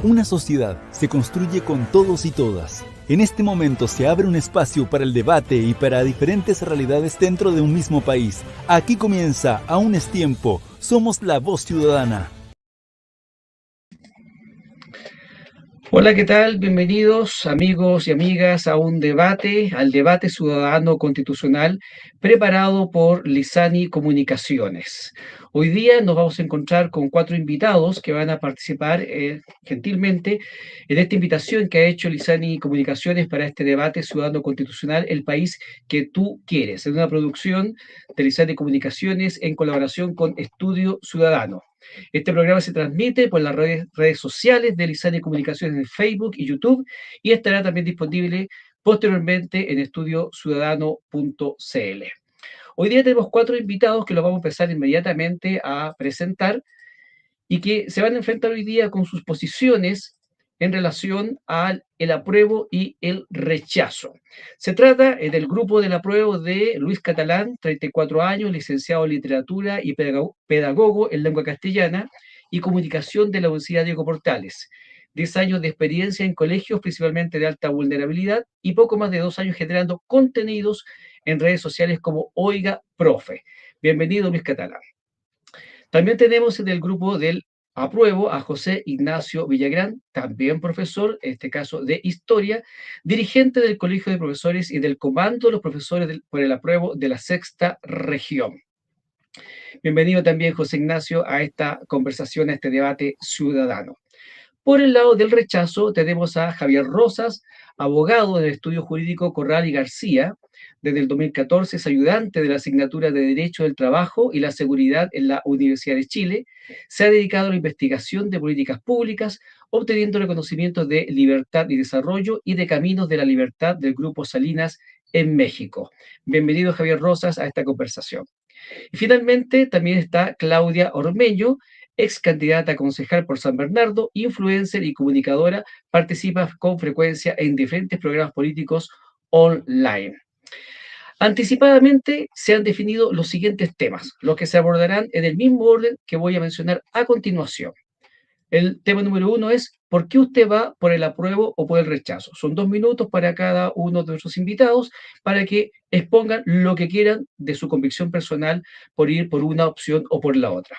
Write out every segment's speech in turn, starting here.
Una sociedad se construye con todos y todas. En este momento se abre un espacio para el debate y para diferentes realidades dentro de un mismo país. Aquí comienza Aún es tiempo. Somos la voz ciudadana. Hola, ¿qué tal? Bienvenidos amigos y amigas a al debate ciudadano constitucional preparado por Lisani Comunicaciones. Hoy día nos vamos a encontrar con 4 invitados que van a participar gentilmente en esta invitación que ha hecho Lisani Comunicaciones para este debate ciudadano constitucional, El país que tú quieres, en una producción de Lisani Comunicaciones en colaboración con Estudio Ciudadano. Este programa se transmite por las redes sociales de Lisani Comunicaciones en Facebook y YouTube y estará también disponible posteriormente en estudiociudadano.cl. Hoy día tenemos 4 invitados que los vamos a empezar inmediatamente a presentar y que se van a enfrentar hoy día con sus posiciones en relación al el apruebo y el rechazo. Se trata del grupo del apruebo de Luis Catalán, 34 años, licenciado en literatura y pedagogo en lengua castellana y comunicación de la Universidad Diego Portales. 10 años de experiencia en colegios, principalmente de alta vulnerabilidad, y poco más de 2 años generando contenidos en redes sociales como Oiga Profe. Bienvenido, Luis Catalán. También tenemos en el grupo del apruebo a José Ignacio Villagrán, también profesor, en este caso de historia, dirigente del Colegio de Profesores y del Comando de los Profesores por el Apruebo de la Sexta Región. Bienvenido también, José Ignacio, a esta conversación, a este debate ciudadano. Por el lado del rechazo tenemos a Javier Rosas, abogado del Estudio Jurídico Corral y García. Desde el 2014 es ayudante de la asignatura de Derecho del Trabajo y la Seguridad en la Universidad de Chile. Se ha dedicado a la investigación de políticas públicas, obteniendo reconocimientos de Libertad y Desarrollo y de Caminos de la Libertad del Grupo Salinas en México. Bienvenido, Javier Rosas, a esta conversación. Y finalmente también está Claudia Ormeño, ex candidata a concejal por San Bernardo, influencer y comunicadora, participa con frecuencia en diferentes programas políticos online. Anticipadamente se han definido los siguientes temas, los que se abordarán en el mismo orden que voy a mencionar a continuación. El tema número 1 es ¿por qué usted va por el apruebo o por el rechazo? Son 2 minutos para cada uno de nuestros invitados para que expongan lo que quieran de su convicción personal por ir por una opción o por la otra.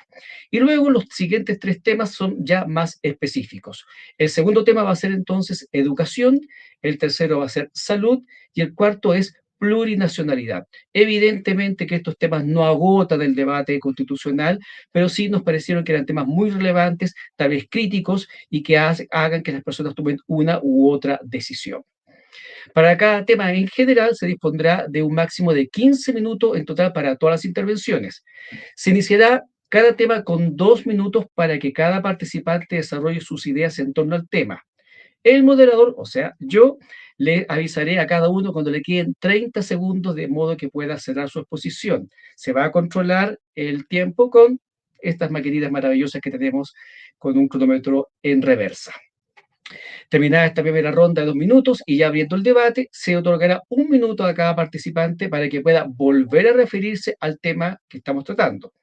Y luego los siguientes 3 temas son ya más específicos. El segundo tema va a ser entonces educación, el tercero va a ser salud y el cuarto es plurinacionalidad. Evidentemente que estos temas no agotan el debate constitucional, pero sí nos parecieron que eran temas muy relevantes, tal vez críticos, y que hagan que las personas tomen una u otra decisión. Para cada tema en general se dispondrá de un máximo de 15 minutos en total para todas las intervenciones. Se iniciará cada tema con 2 minutos para que cada participante desarrolle sus ideas en torno al tema. El moderador, o sea, yo le avisaré a cada uno cuando le queden 30 segundos de modo que pueda cerrar su exposición. Se va a controlar el tiempo con estas maquinitas maravillosas que tenemos con un cronómetro en reversa. Terminada esta primera ronda de 2 minutos y ya abriendo el debate, se otorgará 1 minuto a cada participante para que pueda volver a referirse al tema que estamos tratando.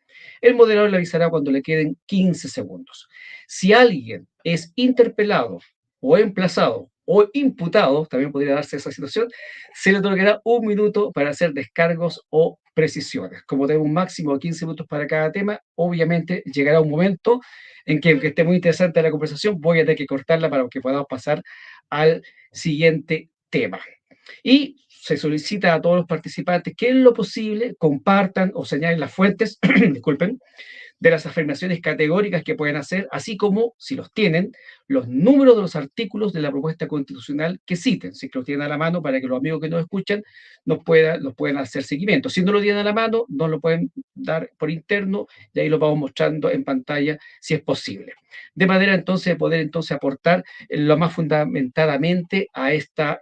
El moderador le avisará cuando le queden 15 segundos. Si alguien es interpelado o emplazado o imputado, también podría darse esa situación, se le otorgará 1 minuto para hacer descargos o precisiones. Como tenemos un máximo de 15 minutos para cada tema, obviamente llegará un momento en que, aunque esté muy interesante la conversación, voy a tener que cortarla para que podamos pasar al siguiente tema. Y se solicita a todos los participantes que en lo posible compartan o señalen las fuentes, disculpen, de las afirmaciones categóricas que pueden hacer, así como, si los tienen, los números de los artículos de la propuesta constitucional que citen, si los tienen a la mano para que los amigos que nos escuchan los puedan hacer seguimiento. Si no lo tienen a la mano, nos lo pueden dar por interno y ahí lo vamos mostrando en pantalla si es posible. De manera entonces de poder entonces aportar lo más fundamentadamente a este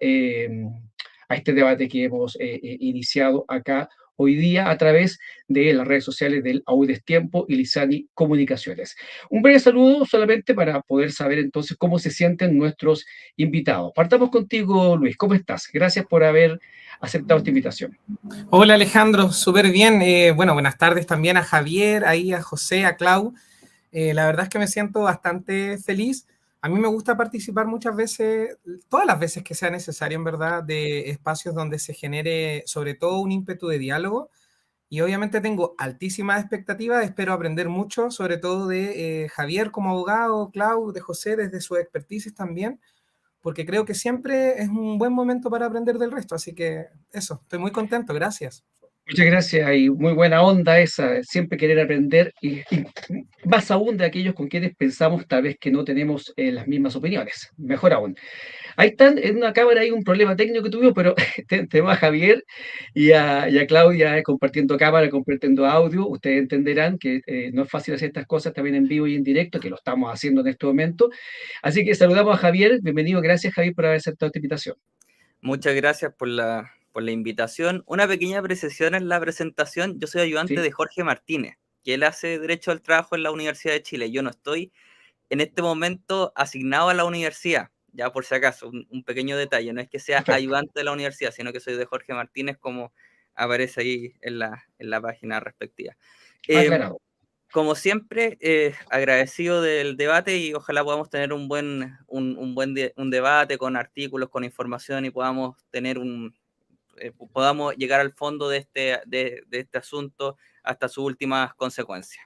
debate que hemos iniciado acá hoy día a través de las redes sociales del Aún es Tiempo y Lisani Comunicaciones. Un breve saludo solamente para poder saber entonces cómo se sienten nuestros invitados. Partamos contigo, Luis. ¿Cómo estás? Gracias por haber aceptado esta invitación. Hola, Alejandro, súper bien. Bueno, buenas tardes también a Javier, ahí a José, a Clau. La verdad es que me siento bastante feliz. a mí me gusta participar muchas veces, todas las veces que sea necesario, en verdad, de espacios donde se genere sobre todo un ímpetu de diálogo. Y obviamente tengo altísimas expectativas, espero aprender mucho, sobre todo de Javier como abogado, Clau, de José, desde su expertise también, porque creo que siempre es un buen momento para aprender del resto. Así que eso, estoy muy contento, gracias. Muchas gracias y muy buena onda esa, siempre querer aprender y más aún de aquellos con quienes pensamos tal vez que no tenemos las mismas opiniones, mejor aún. Ahí están, en una cámara hay un problema técnico que tuvimos, pero tenemos a Javier y a Claudia compartiendo cámara, compartiendo audio. Ustedes entenderán que no es fácil hacer estas cosas también en vivo y en directo, que lo estamos haciendo en este momento. Así que saludamos a Javier, bienvenido, gracias Javier por haber aceptado esta invitación. Muchas gracias por la invitación. Una pequeña precisión en la presentación. Yo soy ayudante de Jorge Martínez, que él hace Derecho al Trabajo en la Universidad de Chile. Yo no estoy en este momento asignado a la universidad, ya por si acaso, un pequeño detalle. No es que sea ayudante de la universidad, sino que soy de Jorge Martínez, como aparece ahí en la página respectiva. Claro. Como siempre, agradecido del debate y ojalá podamos tener un debate con artículos, con información y podamos tener podamos llegar al fondo de este asunto hasta sus últimas consecuencias.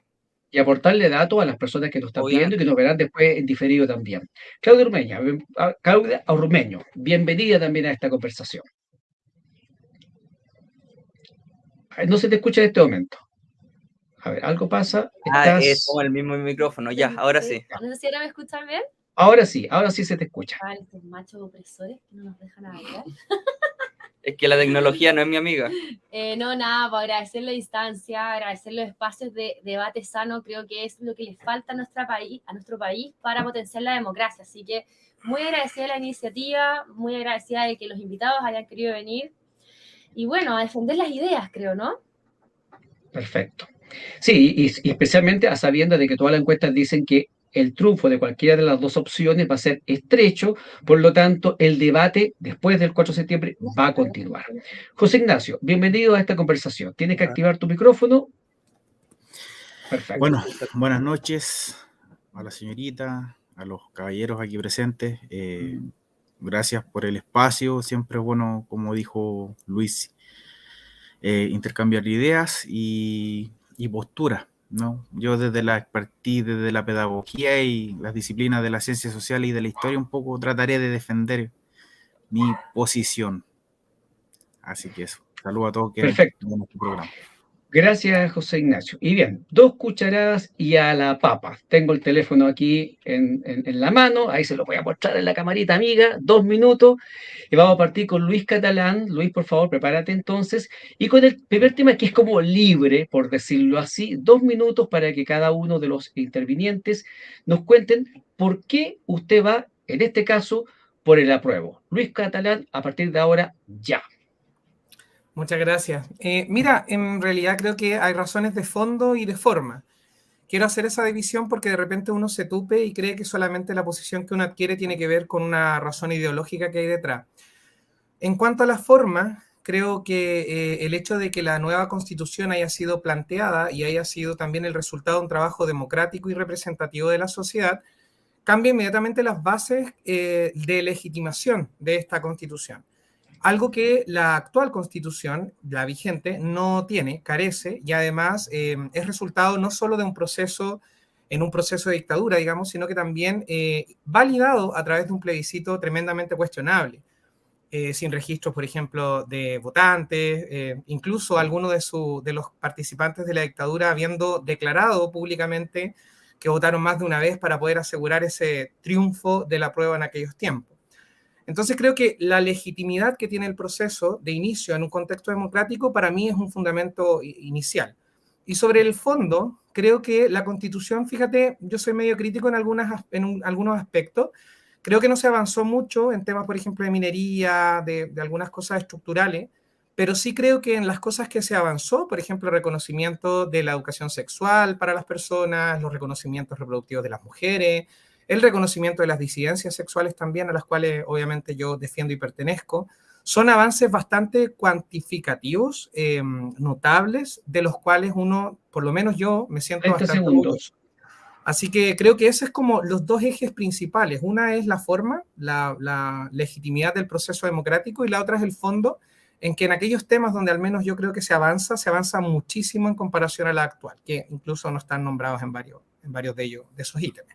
Y aportarle datos a las personas que nos están viendo y que nos verán después en diferido también. Claudia Ormeño, bienvenida también a esta conversación. No se te escucha en este momento. A ver, algo pasa. Es como el mismo micrófono, ya, ahora sí. No sé si ahora me escuchan bien. Ahora sí se te escucha. Estos machos opresores que no nos dejan hablar. Es que la tecnología no es mi amiga. No, nada, para agradecer la distancia, agradecer los espacios de debate sano, creo que es lo que les falta a nuestro país para potenciar la democracia. Así que muy agradecida de la iniciativa, muy agradecida de que los invitados hayan querido venir. Y bueno, a defender las ideas, creo, ¿no? Perfecto. Sí, y especialmente a sabiendas de que todas las encuestas dicen que el triunfo de cualquiera de las dos opciones va a ser estrecho, por lo tanto, el debate después del 4 de septiembre va a continuar. José Ignacio, bienvenido a esta conversación. Tienes que activar tu micrófono. Perfecto. Bueno, buenas noches a la señorita, a los caballeros aquí presentes. Gracias por el espacio. Siempre es bueno, como dijo Luis, intercambiar ideas y postura, ¿no? Yo desde la expertise, desde la pedagogía y las disciplinas de la ciencia social y de la historia un poco trataré de defender mi posición. Así que eso. Saludos a todos que ven este programa. Gracias, José Ignacio. Y bien, 2 cucharadas y a la papa. Tengo el teléfono aquí en la mano, ahí se lo voy a mostrar en la camarita, amiga, 2 minutos. Y vamos a partir con Luis Catalán. Luis, por favor, prepárate entonces. Y con el primer tema que es como libre, por decirlo así, 2 minutos para que cada uno de los intervinientes nos cuenten por qué usted va, en este caso, por el apruebo. Luis Catalán, a partir de ahora, ya. Muchas gracias. Mira, en realidad creo que hay razones de fondo y de forma. Quiero hacer esa división porque de repente uno se tupe y cree que solamente la posición que uno adquiere tiene que ver con una razón ideológica que hay detrás. En cuanto a la forma, creo que el hecho de que la nueva Constitución haya sido planteada y haya sido también el resultado de un trabajo democrático y representativo de la sociedad, cambia inmediatamente las bases de legitimación de esta Constitución. Algo que la actual Constitución, la vigente, no tiene, carece, y además es resultado no solo de un proceso de dictadura, digamos, sino que también validado a través de un plebiscito tremendamente cuestionable, sin registros, por ejemplo, de votantes, incluso algunos de los participantes de la dictadura habiendo declarado públicamente que votaron más de una vez para poder asegurar ese triunfo de la prueba en aquellos tiempos. Entonces creo que la legitimidad que tiene el proceso de inicio en un contexto democrático para mí es un fundamento inicial. Y sobre el fondo, creo que la Constitución, fíjate, yo soy medio crítico en algunos aspectos. Creo que no se avanzó mucho en temas, por ejemplo, de minería, de algunas cosas estructurales, pero sí creo que en las cosas que se avanzó, por ejemplo, el reconocimiento de la educación sexual para las personas, los reconocimientos reproductivos de las mujeres, el reconocimiento de las disidencias sexuales también, a las cuales obviamente yo defiendo y pertenezco, son avances bastante cuantificativos, notables, de los cuales uno, por lo menos yo, me siento bastante orgulloso. Así que creo que esos es como los dos ejes principales. Una es la forma, la legitimidad del proceso democrático, y la otra es el fondo, en que en aquellos temas donde al menos yo creo que se avanza muchísimo en comparación a la actual, que incluso no están nombrados en varios de ellos, de esos ítems.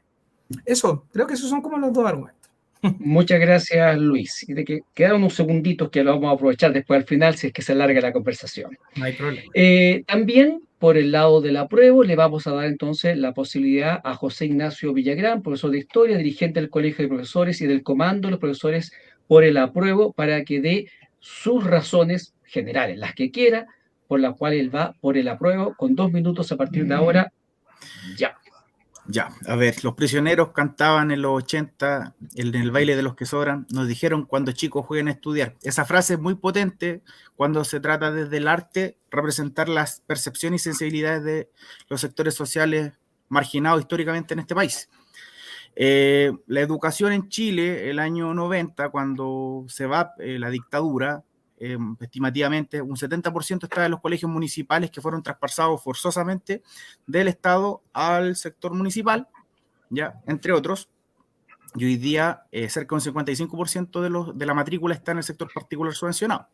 Eso, creo que esos son como los dos argumentos. Muchas gracias, Luis. Y de que quedan unos segunditos que lo vamos a aprovechar después al final, si es que se alarga la conversación. No hay problema. También, por el lado del apruebo, le vamos a dar entonces la posibilidad a José Ignacio Villagrán, profesor de Historia, dirigente del Colegio de Profesores y del Comando de los Profesores por el apruebo, para que dé sus razones generales, las que quiera, por las cuales él va por el apruebo, con 2 minutos a partir de ahora. Ya. Ya, a ver, los prisioneros cantaban en los 80, en el baile de los que sobran, nos dijeron cuando chicos jueguen a estudiar. Esa frase es muy potente cuando se trata desde el arte representar las percepciones y sensibilidades de los sectores sociales marginados históricamente en este país. La educación en Chile, el año 90, cuando se va la dictadura, estimativamente un 70% está en los colegios municipales que fueron traspasados forzosamente del Estado al sector municipal, ya, entre otros. Y hoy día cerca de un 55% de la matrícula está en el sector particular subvencionado.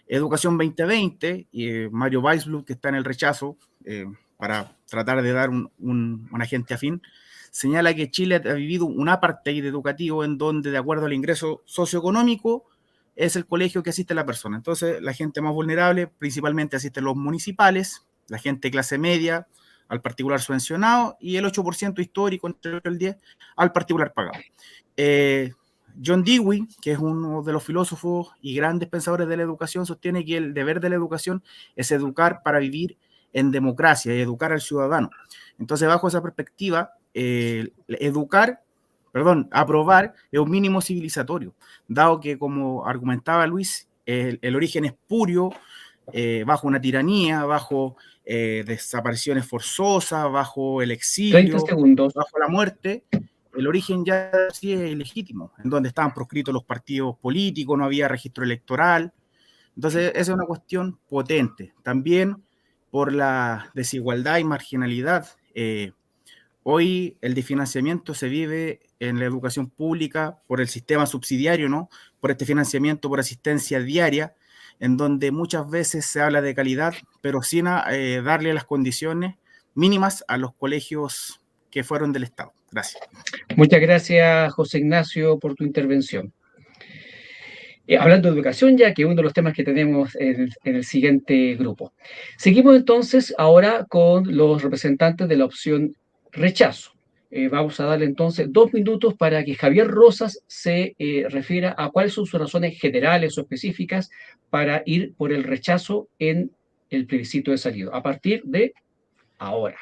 Educación 2020, Mario Weisblut, que está en el rechazo, para tratar de dar un agente afín, señala que Chile ha vivido un apartheid educativo en donde, de acuerdo al ingreso socioeconómico, es el colegio que asiste a la persona. Entonces, la gente más vulnerable principalmente asiste a los municipales, la gente de clase media al particular subvencionado y el 8% histórico, entre el 10, al particular pagado. John Dewey, que es uno de los filósofos y grandes pensadores de la educación, sostiene que el deber de la educación es educar para vivir en democracia y educar al ciudadano. Entonces, bajo esa perspectiva, aprobar es un mínimo civilizatorio, dado que, como argumentaba Luis, el origen espurio, bajo una tiranía, bajo desapariciones forzosas, bajo el exilio, bajo la muerte. El origen ya sí es ilegítimo, en donde estaban proscritos los partidos políticos, no había registro electoral. Entonces, esa es una cuestión potente. También por la desigualdad y marginalidad. Hoy el desfinanciamiento se vive en la educación pública por el sistema subsidiario, ¿no? Por este financiamiento por asistencia diaria, en donde muchas veces se habla de calidad, pero sin darle las condiciones mínimas a los colegios que fueron del Estado. Gracias. Muchas gracias, José Ignacio, por tu intervención. Hablando de educación, ya que es uno de los temas que tenemos en el siguiente grupo. Seguimos entonces ahora con los representantes de la opción rechazo. Vamos a darle entonces 2 minutos para que Javier Rosas se refiera a cuáles son sus razones generales o específicas para ir por el rechazo en el plebiscito de salido, a partir de ahora.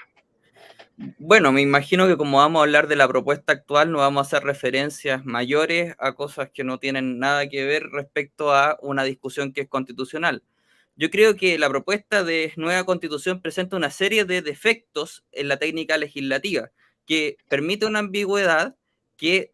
Bueno, me imagino que como vamos a hablar de la propuesta actual, no vamos a hacer referencias mayores a cosas que no tienen nada que ver respecto a una discusión que es constitucional. Yo creo que la propuesta de nueva constitución presenta una serie de defectos en la técnica legislativa, que permite una ambigüedad que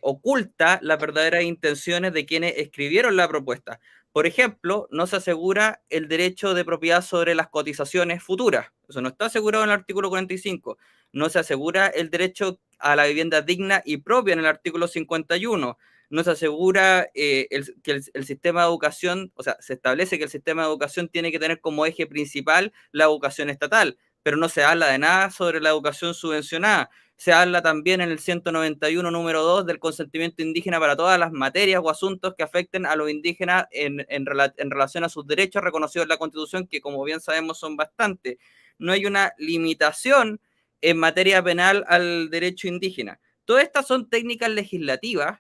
oculta las verdaderas intenciones de quienes escribieron la propuesta. Por ejemplo, no se asegura el derecho de propiedad sobre las cotizaciones futuras. Eso no está asegurado en el artículo 45. No se asegura el derecho a la vivienda digna y propia en el artículo 51. No se asegura que el sistema de educación, o sea, se establece que el sistema de educación tiene que tener como eje principal la educación estatal, pero no se habla de nada sobre la educación subvencionada. Se habla también en el 191, número 2, del consentimiento indígena para todas las materias o asuntos que afecten a los indígenas en relación a sus derechos reconocidos en la Constitución, que como bien sabemos son bastantes. No hay una limitación en materia penal al derecho indígena. Todas estas son técnicas legislativas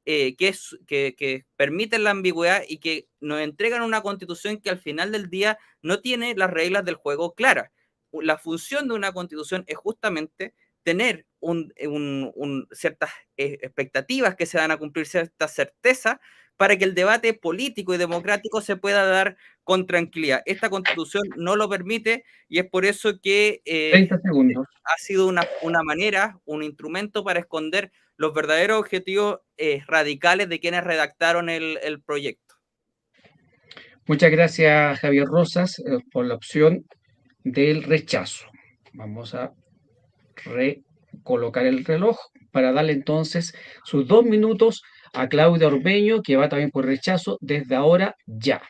que permiten la ambigüedad y que nos entregan una Constitución que al final del día no tiene las reglas del juego claras. La función de una Constitución es justamente tener ciertas expectativas que se van a cumplir, cierta certeza, para que el debate político y democrático se pueda dar con tranquilidad. Esta Constitución no lo permite y es por eso que 30 segundos. Ha sido una manera, un instrumento para esconder los verdaderos objetivos radicales de quienes redactaron el proyecto. Muchas gracias, Javier Rosas, por la opción del rechazo. Vamos a colocar el reloj para darle entonces sus 2 minutos a Claudia Ormeño, que va también por rechazo desde ahora ya.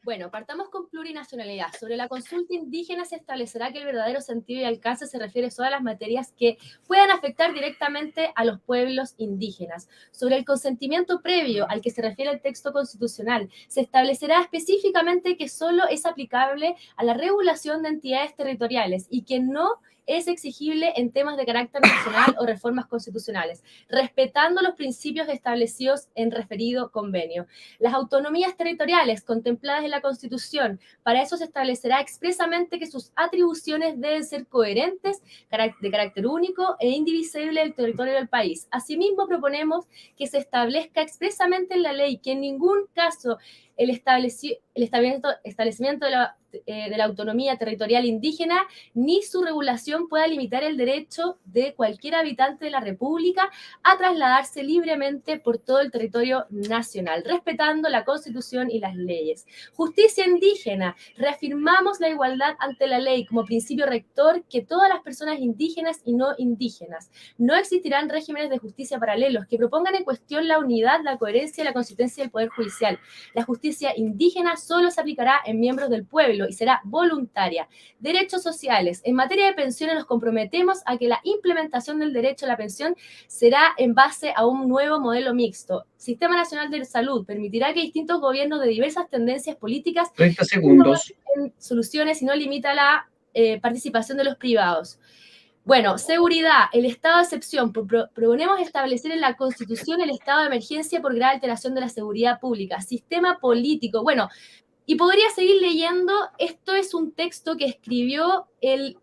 Bueno, partamos con plurinacionalidad. Sobre la consulta indígena se establecerá que el verdadero sentido y alcance se refiere solo a las materias que puedan afectar directamente a los pueblos indígenas. Sobre el consentimiento previo al que se refiere el texto constitucional, se establecerá específicamente que solo es aplicable a la regulación de entidades territoriales y que no es exigible en temas de carácter nacional o reformas constitucionales, respetando los principios establecidos en referido convenio. Las autonomías territoriales contempladas en la Constitución, para eso se establecerá expresamente que sus atribuciones deben ser coherentes, de carácter único e indivisible del territorio del país. Asimismo, proponemos que se establezca expresamente en la ley que en ningún caso el establecimiento de la autonomía territorial indígena ni su regulación pueda limitar el derecho de cualquier habitante de la República a trasladarse libremente por todo el territorio nacional, respetando la Constitución y las leyes. Justicia indígena. Reafirmamos la igualdad ante la ley como principio rector que todas las personas indígenas y no indígenas. No existirán regímenes de justicia paralelos que propongan en cuestión la unidad, la coherencia y la consistencia del Poder Judicial. La justicia indígena solo se aplicará en miembros del pueblo y será voluntaria. Derechos sociales. En materia de pensiones nos comprometemos a que la implementación del derecho a la pensión será en base a un nuevo modelo mixto. Sistema Nacional de Salud permitirá que distintos gobiernos de diversas tendencias políticas 30 segundos. soluciones y no limita la participación de los privados. Bueno, seguridad, el estado de excepción. Proponemos establecer en la Constitución el estado de emergencia por grave alteración de la seguridad pública. Sistema político. Bueno, y podría seguir leyendo. Esto es un texto que escribió el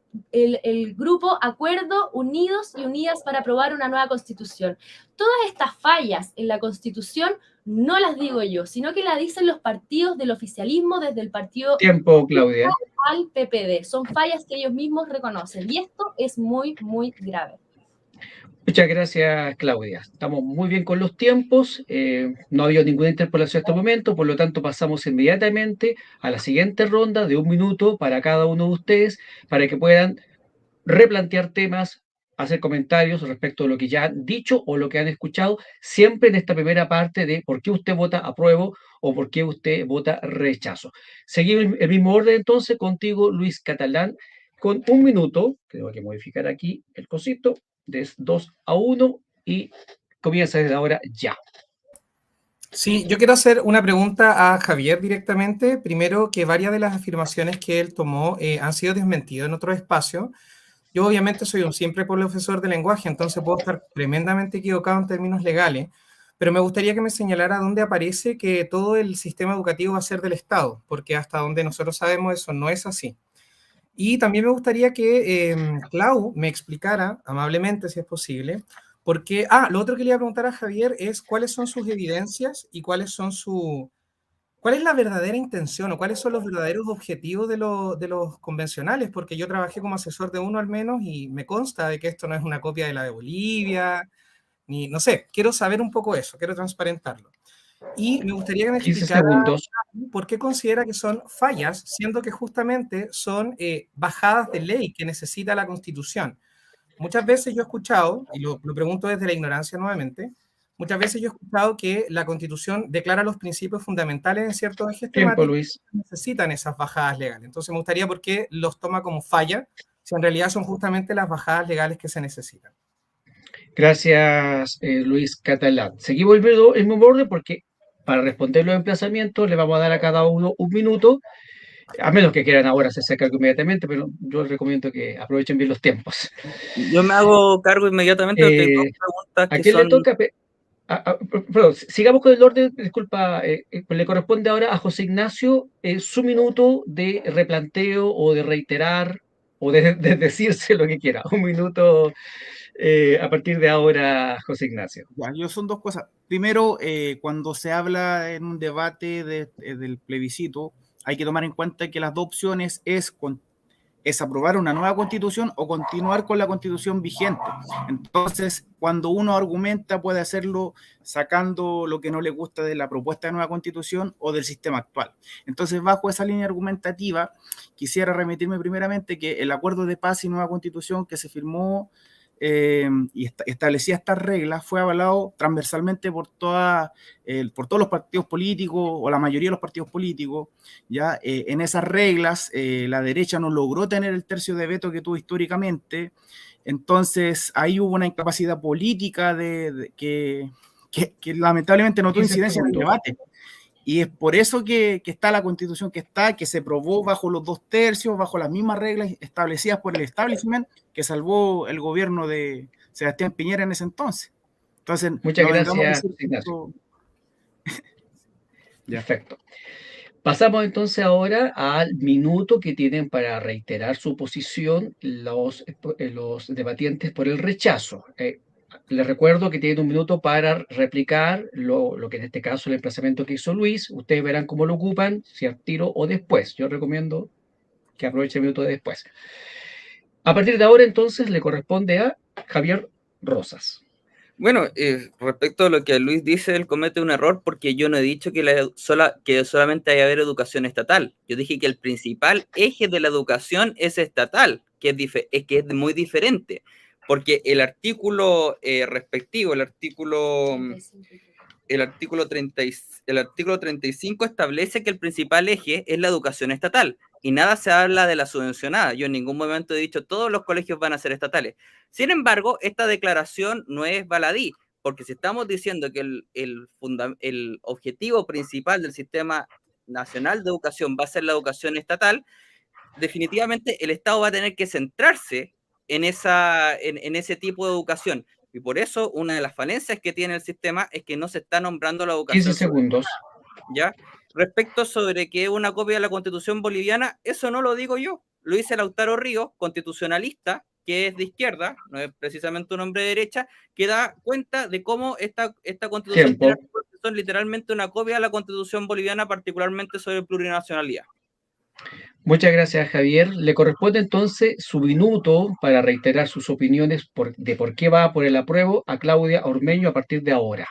grupo Acuerdo Unidos y Unidas para aprobar una nueva Constitución. Todas estas fallas en la Constitución no las digo yo, sino que las dicen los partidos del oficialismo desde el partido... Tiempo, Claudia. Al PPD. Son fallas que ellos mismos reconocen y esto es muy, muy grave. Muchas gracias, Claudia. Estamos muy bien con los tiempos. No ha habido ninguna interpolación hasta el momento, por lo tanto pasamos inmediatamente a la siguiente ronda de 1 minuto para cada uno de ustedes, para que puedan replantear temas, hacer comentarios respecto a lo que ya han dicho o lo que han escuchado, siempre en esta primera parte de por qué usted vota apruebo o por qué usted vota rechazo. Seguimos el mismo orden entonces, contigo, Luis Catalán, con 1 minuto. Tengo que modificar aquí el cosito, de 2-1 y comienza desde ahora ya. Sí, yo quiero hacer una pregunta a Javier directamente. Primero, que varias de las afirmaciones que él tomó han sido desmentidas en otro espacio. Yo obviamente soy un simple profesor de lenguaje, entonces puedo estar tremendamente equivocado en términos legales, pero me gustaría que me señalara dónde aparece que todo el sistema educativo va a ser del Estado, porque hasta donde nosotros sabemos eso no es así. Y también me gustaría que Clau me explicara, amablemente si es posible, porque, lo otro que le iba a preguntar a Javier es cuáles son sus evidencias y cuál es la verdadera intención o cuáles son los verdaderos objetivos de los convencionales, porque yo trabajé como asesor de uno al menos y me consta de que esto no es una copia de la de Bolivia, ni, no sé, quiero saber un poco eso, quiero transparentarlo. Y me gustaría que me 15 explicara segundos. por qué considera que son fallas, siendo que justamente son bajadas de ley que necesita la Constitución. Muchas veces yo he escuchado, y lo pregunto desde la ignorancia nuevamente, muchas veces yo he escuchado que la Constitución declara los principios fundamentales en ciertos ejes Tiempo, temáticos Luis. que necesitan esas bajadas legales. Entonces me gustaría por qué los toma como falla, si en realidad son justamente las bajadas legales que se necesitan. Gracias, Luis Catalán. Seguimos el mismo orden porque para responder los emplazamientos le vamos a dar a cada uno 1 minuto, a menos que quieran ahora hacerse cargo inmediatamente, pero yo les recomiendo que aprovechen bien los tiempos. Yo me hago cargo inmediatamente, porque hay 2 preguntas que ¿A quién son... le toca? Perdón, sigamos con el orden, disculpa, le corresponde ahora a José Ignacio su minuto de replanteo o de reiterar o de decirse lo que quiera. 1 minuto a partir de ahora, José Ignacio. Ya, son 2 cosas. Primero, cuando se habla en un debate del plebiscito, hay que tomar en cuenta que las 2 opciones es aprobar una nueva constitución o continuar con la constitución vigente. Entonces, cuando uno argumenta, puede hacerlo sacando lo que no le gusta de la propuesta de nueva constitución o del sistema actual. Entonces, bajo esa línea argumentativa, quisiera remitirme primeramente que el acuerdo de paz y nueva constitución que se firmó y establecía estas reglas, fue avalado transversalmente por todos los partidos políticos o la mayoría de los partidos políticos. ¿Ya? En esas reglas la derecha no logró tener el tercio de veto que tuvo históricamente, entonces ahí hubo una incapacidad política que lamentablemente no tuvo incidencia en el debate. Y es por eso que está la constitución que está, que se aprobó bajo los 2/3, bajo las mismas reglas establecidas por el establishment, que salvó el gobierno de Sebastián Piñera en ese entonces. Entonces, muchas gracias, Ignacio. Perfecto. Pasamos entonces ahora al minuto que tienen para reiterar su posición los debatientes por el rechazo. Les recuerdo que tienen un minuto para replicar lo que en este caso el emplazamiento que hizo Luis. Ustedes verán cómo lo ocupan, si al tiro o después. Yo recomiendo que aproveche el minuto de después. A partir de ahora, entonces, le corresponde a Javier Rosas. Bueno, respecto a lo que Luis dice, él comete un error porque yo no he dicho que solamente hay que haber educación estatal. Yo dije que el principal eje de la educación es estatal, que es muy diferente. Porque el artículo respectivo, el artículo 35 establece que el principal eje es la educación estatal y nada se habla de la subvencionada. Yo en ningún momento he dicho todos los colegios van a ser estatales. Sin embargo, esta declaración no es baladí, porque si estamos diciendo que el objetivo principal del Sistema Nacional de Educación va a ser la educación estatal, definitivamente el Estado va a tener que centrarse en ese tipo de educación. Y por eso una de las falencias que tiene el sistema es que no se está nombrando la educación. 15 segundos. ¿Ya? Respecto sobre que es una copia de la Constitución boliviana, eso no lo digo yo. Lo dice Lautaro Ríos, constitucionalista, que es de izquierda, no es precisamente un hombre de derecha, que da cuenta de cómo esta Constitución son literalmente una copia de la Constitución boliviana, particularmente sobre plurinacionalidad. Muchas gracias, Javier. Le corresponde entonces su minuto para reiterar sus opiniones de por qué va por el apruebo a Claudia Ormeño a partir de ahora.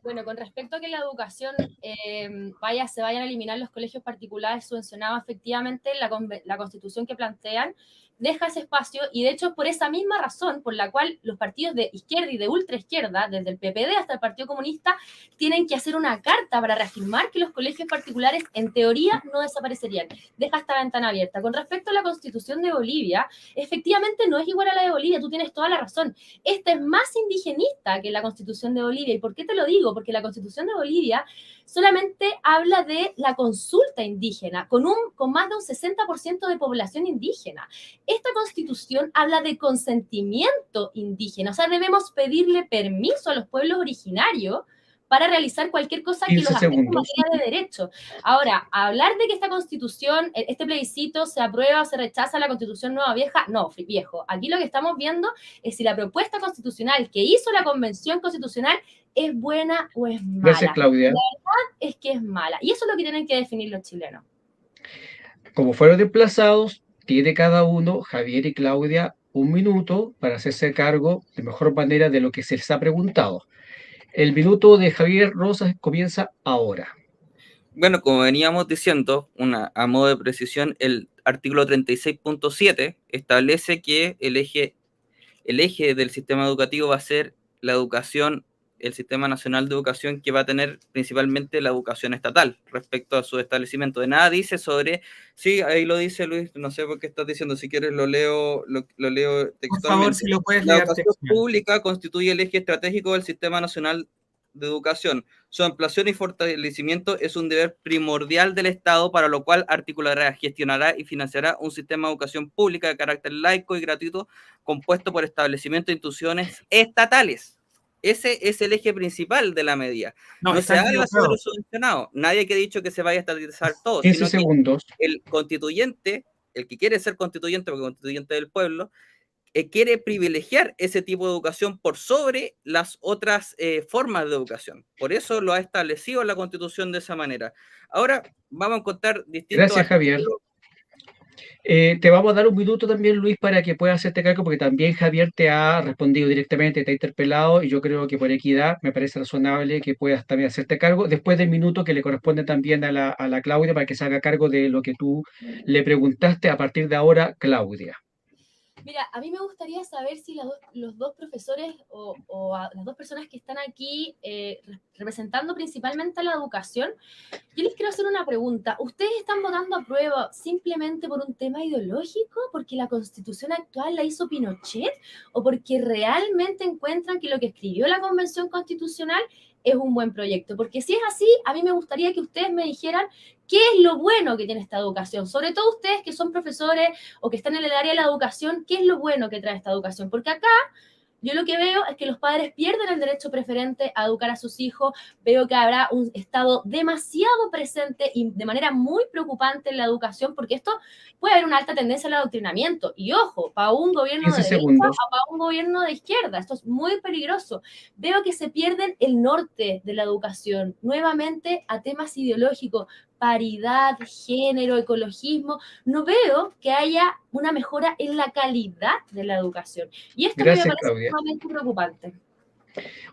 Bueno, con respecto a que la educación se vayan a eliminar los colegios particulares subvencionados, efectivamente la Constitución que plantean deja ese espacio y de hecho por esa misma razón por la cual los partidos de izquierda y de ultraizquierda, desde el PPD hasta el Partido Comunista, tienen que hacer una carta para reafirmar que los colegios particulares en teoría no desaparecerían. Deja esta ventana abierta. Con respecto a la Constitución de Bolivia, efectivamente no es igual a la de Bolivia, tú tienes toda la razón. Esta es más indigenista que la Constitución de Bolivia. ¿Y por qué te lo digo? Porque la Constitución de Bolivia solamente habla de la consulta indígena, con más de un 60% de población indígena. Esta Constitución habla de consentimiento indígena, o sea, debemos pedirle permiso a los pueblos originarios para realizar cualquier cosa que los afecte en materia de derecho. Ahora, hablar de que esta Constitución, este plebiscito se aprueba o se rechaza la Constitución nueva vieja, no, viejo. Aquí lo que estamos viendo es si la propuesta constitucional que hizo la Convención Constitucional es buena o es mala. Gracias, Claudia. La verdad es que es mala. Y eso es lo que tienen que definir los chilenos. Como fueron desplazados, tiene cada uno, Javier y Claudia, un minuto para hacerse cargo de mejor manera de lo que se les ha preguntado. El minuto de Javier Rosas comienza ahora. Bueno, como veníamos diciendo, a modo de precisión, el artículo 36.7 establece que el eje del sistema educativo va a ser la educación, el Sistema Nacional de Educación, que va a tener principalmente la educación estatal respecto a su establecimiento. De nada dice sobre, sí, ahí lo dice Luis, no sé por qué estás diciendo, si quieres lo leo textualmente. Por favor, si lo puedes leer. La educación pública constituye el eje estratégico del Sistema Nacional de Educación. Su ampliación y fortalecimiento es un deber primordial del Estado, para lo cual articulará, gestionará y financiará un sistema de educación pública de carácter laico y gratuito compuesto por establecimientos de instituciones estatales. Ese es el eje principal de la medida. No se habla sobre lo subvencionado. Nadie que ha dicho que se vaya a estatizar todo. 15 segundos. El constituyente, el que quiere ser constituyente, porque constituyente del pueblo, quiere privilegiar ese tipo de educación por sobre las otras formas de educación. Por eso lo ha establecido la Constitución de esa manera. Ahora vamos a encontrar distintos... Gracias, Javier. Te vamos a dar un minuto también, Luis, para que puedas hacerte cargo, porque también Javier te ha respondido directamente, te ha interpelado, y yo creo que por equidad me parece razonable que puedas también hacerte cargo, después del minuto que le corresponde también a la Claudia, para que se haga cargo de lo que tú le preguntaste a partir de ahora, Claudia. Mira, a mí me gustaría saber si los dos profesores o las dos personas que están aquí representando principalmente a la educación, yo les quiero hacer una pregunta. ¿Ustedes están votando a prueba simplemente por un tema ideológico, porque la Constitución actual la hizo Pinochet, o porque realmente encuentran que lo que escribió la Convención Constitucional es un buen proyecto? Porque si es así, a mí me gustaría que ustedes me dijeran qué es lo bueno que tiene esta educación, sobre todo ustedes que son profesores o que están en el área de la educación, qué es lo bueno que trae esta educación, porque acá yo lo que veo es que los padres pierden el derecho preferente a educar a sus hijos, veo que habrá un Estado demasiado presente y de manera muy preocupante en la educación, porque esto puede haber una alta tendencia al adoctrinamiento, y ojo, para un gobierno de 15 derecha segundos. o para un gobierno de izquierda, esto es muy peligroso. Veo que se pierden el norte de la educación, nuevamente a temas ideológicos, paridad, género, ecologismo. No veo que haya una mejora en la calidad de la educación. Y esto Gracias, me parece Claudia. sumamente preocupante.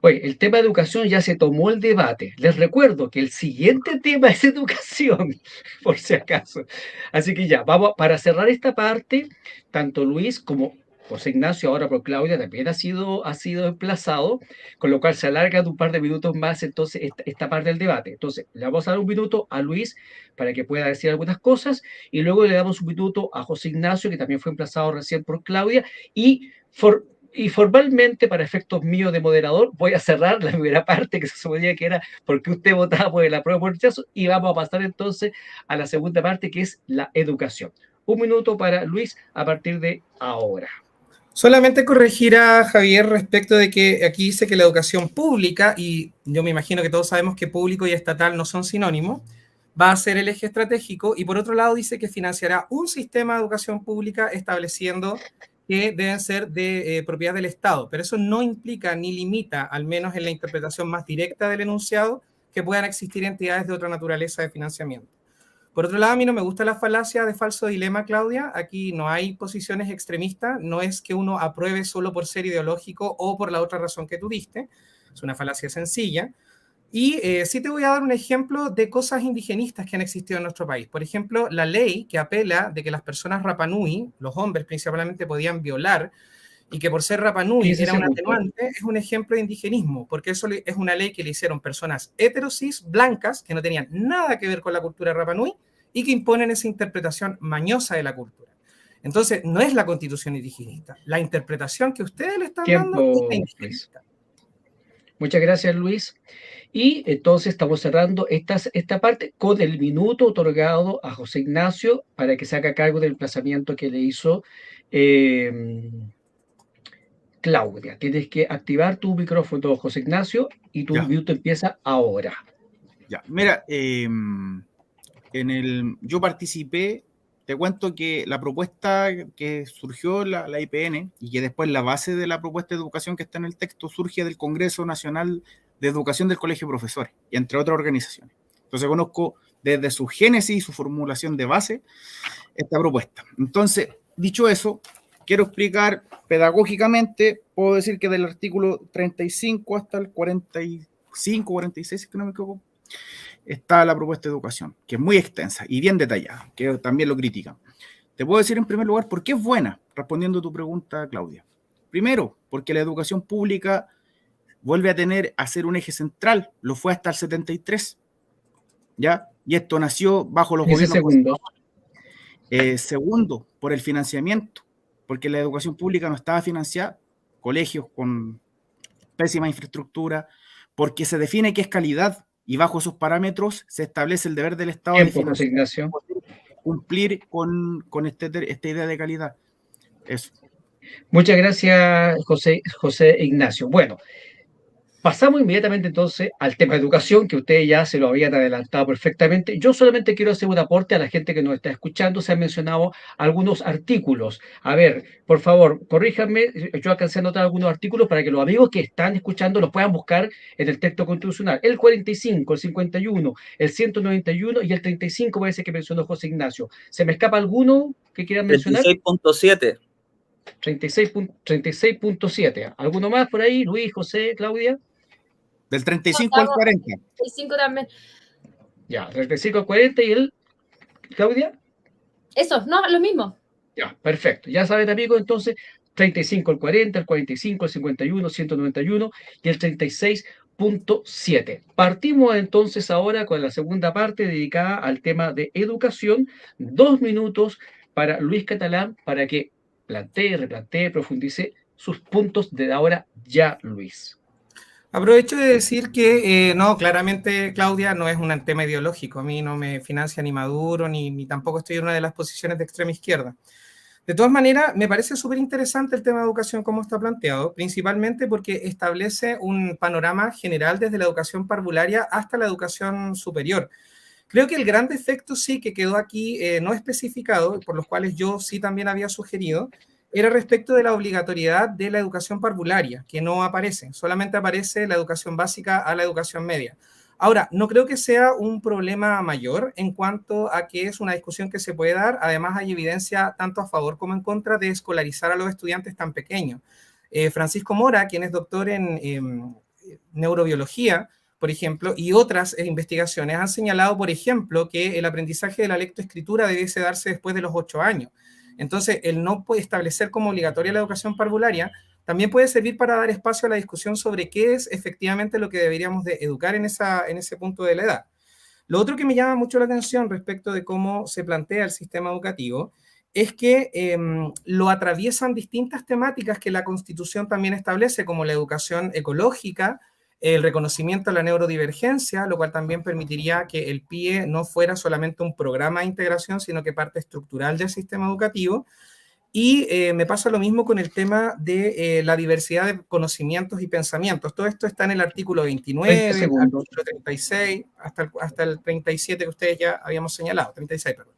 Oye, el tema de educación ya se tomó el debate. Les recuerdo que el siguiente tema es educación, por si acaso. Así que ya, vamos, para cerrar esta parte, tanto Luis como José Ignacio, ahora por Claudia, también ha sido emplazado, con lo cual se alarga de un par de minutos más entonces esta parte del debate. Entonces, le vamos a dar un minuto a Luis para que pueda decir algunas cosas, y luego le damos un minuto a José Ignacio, que también fue emplazado recién por Claudia, y formalmente, para efectos míos de moderador, voy a cerrar la primera parte que se suponía que era porque usted votaba por el apruebo por el rechazo, y vamos a pasar entonces a la segunda parte, que es la educación. Un minuto para Luis a partir de ahora. Solamente corregir a Javier respecto de que aquí dice que la educación pública, y yo me imagino que todos sabemos que público y estatal no son sinónimos, va a ser el eje estratégico, y por otro lado dice que financiará un sistema de educación pública estableciendo que deben ser de propiedad del Estado, pero eso no implica ni limita, al menos en la interpretación más directa del enunciado, que puedan existir entidades de otra naturaleza de financiamiento. Por otro lado, a mí no me gusta la falacia de falso dilema, Claudia. Aquí no hay posiciones extremistas. No es que uno apruebe solo por ser ideológico o por la otra razón que tú diste. Es una falacia sencilla. Y sí te voy a dar un ejemplo de cosas indigenistas que han existido en nuestro país. Por ejemplo, la ley que apela de que las personas Rapa Nui, los hombres principalmente, podían violar, y que por ser Rapa Nui era un atenuante, es un ejemplo de indigenismo, porque eso es una ley que le hicieron personas heterosis, blancas, que no tenían nada que ver con la cultura Rapa Nui, y que imponen esa interpretación mañosa de la cultura. Entonces, no es la constitución indigenista. La interpretación que ustedes le están dando es la indigenista. Muchas gracias, Luis. Y entonces estamos cerrando esta parte con el minuto otorgado a José Ignacio para que se haga cargo del emplazamiento que le hizo Claudia. Tienes que activar tu micrófono, José Ignacio, y tu minuto empieza ahora. Ya, mira, yo participé, te cuento que la propuesta que surgió la IPN y que después la base de la propuesta de educación que está en el texto surge del Congreso Nacional de Educación del Colegio de Profesores, y entre otras organizaciones. Entonces conozco desde su génesis y su formulación de base esta propuesta. Entonces, dicho eso, quiero explicar pedagógicamente, puedo decir que del artículo 35 hasta el 45, 46, que no me equivoco, está la propuesta de educación, que es muy extensa y bien detallada, que también lo critican. Te puedo decir en primer lugar por qué es buena, respondiendo a tu pregunta, Claudia. Primero, porque la educación pública vuelve a ser un eje central, lo fue hasta el 73, ¿ya? Y esto nació bajo los gobiernos. Segundo, por el financiamiento, porque la educación pública no estaba financiada, colegios con pésima infraestructura, porque se define qué es calidad, y bajo esos parámetros se establece el deber del Estado de financiar, cumplir con esta idea de calidad. Eso. Muchas gracias, José Ignacio. Bueno, pasamos inmediatamente entonces al tema de educación, que ustedes ya se lo habían adelantado perfectamente. Yo solamente quiero hacer un aporte a la gente que nos está escuchando. Se han mencionado algunos artículos. A ver, por favor, corríjanme. Yo alcancé a anotar algunos artículos para que los amigos que están escuchando los puedan buscar en el texto constitucional. El 45, el 51, el 191 y el 35 parece que mencionó José Ignacio. ¿Se me escapa alguno que quieran mencionar? 36.7. 36.7. ¿Alguno más por ahí? Luis, José, Claudia. Del 35 al 40. 35 también. Ya, 35 al 40 y el... ¿Claudia? Eso, no, lo mismo. Ya, perfecto. Ya saben, amigos, entonces, 35 el 40, el 45, el 51, 191 y el 36.7. Partimos entonces ahora con la segunda parte dedicada al tema de educación. 2 minutos para Luis Catalán para que plantee, replantee, profundice sus puntos de ahora ya, Luis. Aprovecho de decir que no, claramente, Claudia, no es un tema ideológico. A mí no me financia ni Maduro, ni tampoco estoy en una de las posiciones de extrema izquierda. De todas maneras, me parece súper interesante el tema de educación como está planteado, principalmente porque establece un panorama general desde la educación parvularia hasta la educación superior. Creo que el gran defecto sí que quedó aquí no especificado, por los cuales yo sí también había sugerido, era respecto de la obligatoriedad de la educación parvularia, que no aparece, solamente aparece la educación básica a la educación media. Ahora, no creo que sea un problema mayor en cuanto a que es una discusión que se puede dar. Además, hay evidencia tanto a favor como en contra de escolarizar a los estudiantes tan pequeños. Francisco Mora, quien es doctor en neurobiología, por ejemplo, y otras investigaciones han señalado, por ejemplo, que el aprendizaje de la lectoescritura debiese darse después de los 8 años. Entonces, el no puede establecer como obligatoria la educación parvularia también puede servir para dar espacio a la discusión sobre qué es efectivamente lo que deberíamos de educar en ese punto de la edad. Lo otro que me llama mucho la atención respecto de cómo se plantea el sistema educativo es que lo atraviesan distintas temáticas que la Constitución también establece, como la educación ecológica, el reconocimiento a la neurodivergencia, lo cual también permitiría que el PIE no fuera solamente un programa de integración, sino que parte estructural del sistema educativo. Y me pasa lo mismo con el tema de la diversidad de conocimientos y pensamientos. Todo esto está en el artículo 29, el artículo 36, hasta el 37 que ustedes ya habíamos señalado, 36, perdón.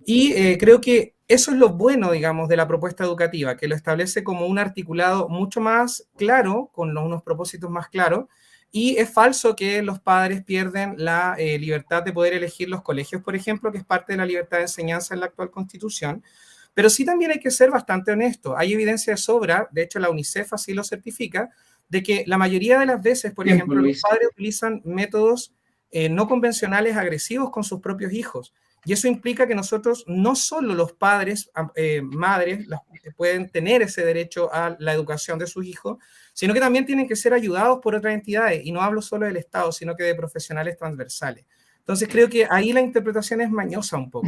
Y creo que eso es lo bueno, digamos, de la propuesta educativa, que lo establece como un articulado mucho más claro, con unos propósitos más claros, y es falso que los padres pierden la libertad de poder elegir los colegios, por ejemplo, que es parte de la libertad de enseñanza en la actual Constitución. Pero sí también hay que ser bastante honesto. Hay evidencia de sobra, de hecho la UNICEF así lo certifica, de que la mayoría de las veces, por ejemplo, los padres utilizan métodos no convencionales agresivos con sus propios hijos. Y eso implica que nosotros, no solo los padres, madres, pueden tener ese derecho a la educación de sus hijos, sino que también tienen que ser ayudados por otras entidades. Y no hablo solo del Estado, sino que de profesionales transversales. Entonces creo que ahí la interpretación es mañosa un poco.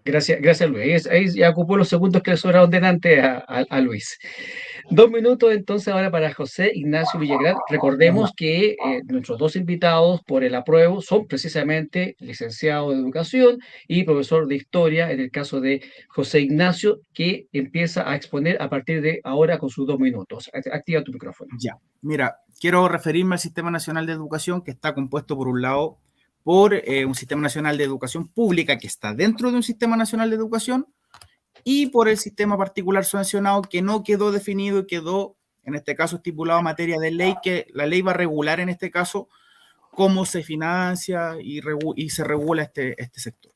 Gracias Luis. Ahí ya ocupó los segundos que le sobraron delante a Luis. 2 minutos entonces ahora para José Ignacio Villagrán. Recordemos que nuestros dos invitados por el apruebo son precisamente licenciado de educación y profesor de historia, en el caso de José Ignacio, que empieza a exponer a partir de ahora con sus 2 minutos. Activa tu micrófono. Ya, mira, quiero referirme al Sistema Nacional de Educación, que está compuesto por un lado por un Sistema Nacional de Educación Pública que está dentro de un Sistema Nacional de Educación y por el sistema particular subvencionado que no quedó definido y quedó, en este caso, estipulado en materia de ley, que la ley va a regular en este caso cómo se financia y se regula este sector.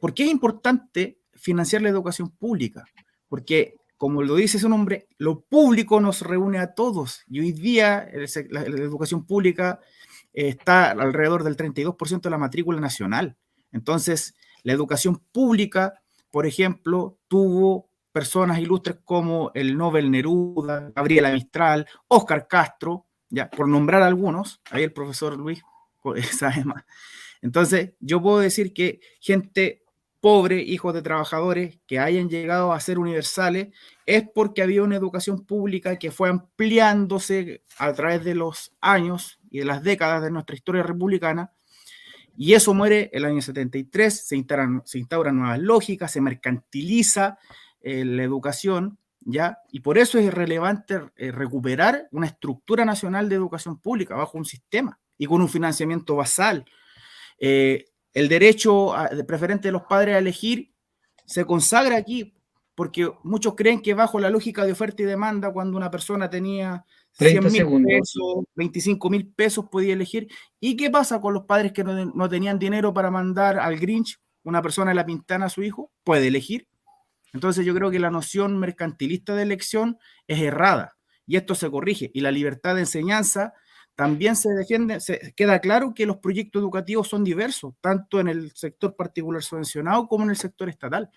¿Por qué es importante financiar la educación pública? Porque, como lo dice su nombre, lo público nos reúne a todos y hoy día la educación pública está alrededor del 32% de la matrícula nacional. Entonces, la educación pública, por ejemplo, tuvo personas ilustres como el Nobel Neruda, Gabriela Mistral, Óscar Castro, ya, por nombrar algunos, ahí el profesor Luis sabe más. Entonces, yo puedo decir que gente pobre, hijos de trabajadores, que hayan llegado a ser universales, es porque había una educación pública que fue ampliándose a través de los años y de las décadas de nuestra historia republicana, y eso muere el año 73, se instauran nuevas lógicas, se mercantiliza la educación, ¿ya? Y por eso es relevante recuperar una estructura nacional de educación pública bajo un sistema y con un financiamiento basal. El derecho preferente de los padres a elegir se consagra aquí, porque muchos creen que bajo la lógica de oferta y demanda, cuando una persona tenía 100.000 pesos, 25.000 pesos, podía elegir. ¿Y qué pasa con los padres que no tenían dinero para mandar al Grinch, una persona de La Pintana, a su hijo? Puede elegir. Entonces yo creo que la noción mercantilista de elección es errada, y esto se corrige. Y la libertad de enseñanza también queda claro que los proyectos educativos son diversos, tanto en el sector particular subvencionado como en el sector estatal.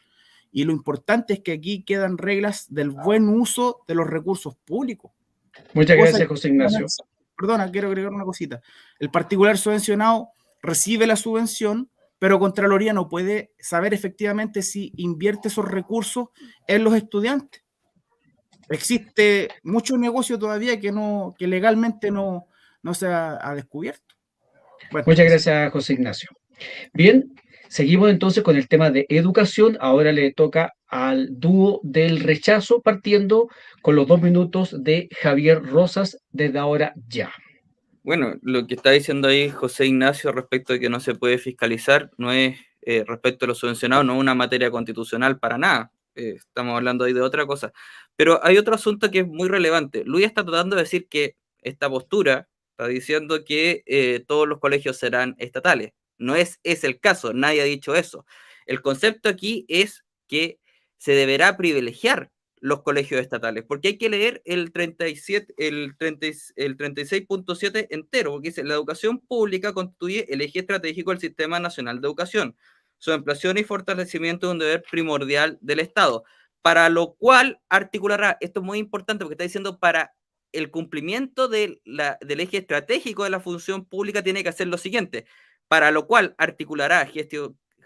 Y lo importante es que aquí quedan reglas del buen uso de los recursos públicos. Muchas gracias, José Ignacio. Perdona, quiero agregar una cosita. El particular subvencionado recibe la subvención, pero Contraloría no puede saber efectivamente si invierte esos recursos en los estudiantes. Existe mucho negocio todavía que legalmente no se ha descubierto. Bueno, muchas gracias, José Ignacio. Bien, seguimos entonces con el tema de educación. Ahora le toca al dúo del rechazo, partiendo con los 2 minutos de Javier Rosas desde ahora ya. Bueno, lo que está diciendo ahí José Ignacio respecto de que no se puede fiscalizar no es respecto a los subvencionados, no es una materia constitucional para nada. Estamos hablando ahí de otra cosa. Pero hay otro asunto que es muy relevante. Luis está tratando de decir que esta postura está diciendo que todos los colegios serán estatales. No es el caso, nadie ha dicho eso. El concepto aquí es que se deberá privilegiar los colegios estatales, porque hay que leer el 36.7 entero, porque dice: la educación pública constituye el eje estratégico del Sistema Nacional de Educación. Su ampliación y fortalecimiento es un deber primordial del Estado, para lo cual articulará, esto es muy importante porque está diciendo, para el cumplimiento del eje estratégico de la función pública tiene que hacer lo siguiente, para lo cual articulará,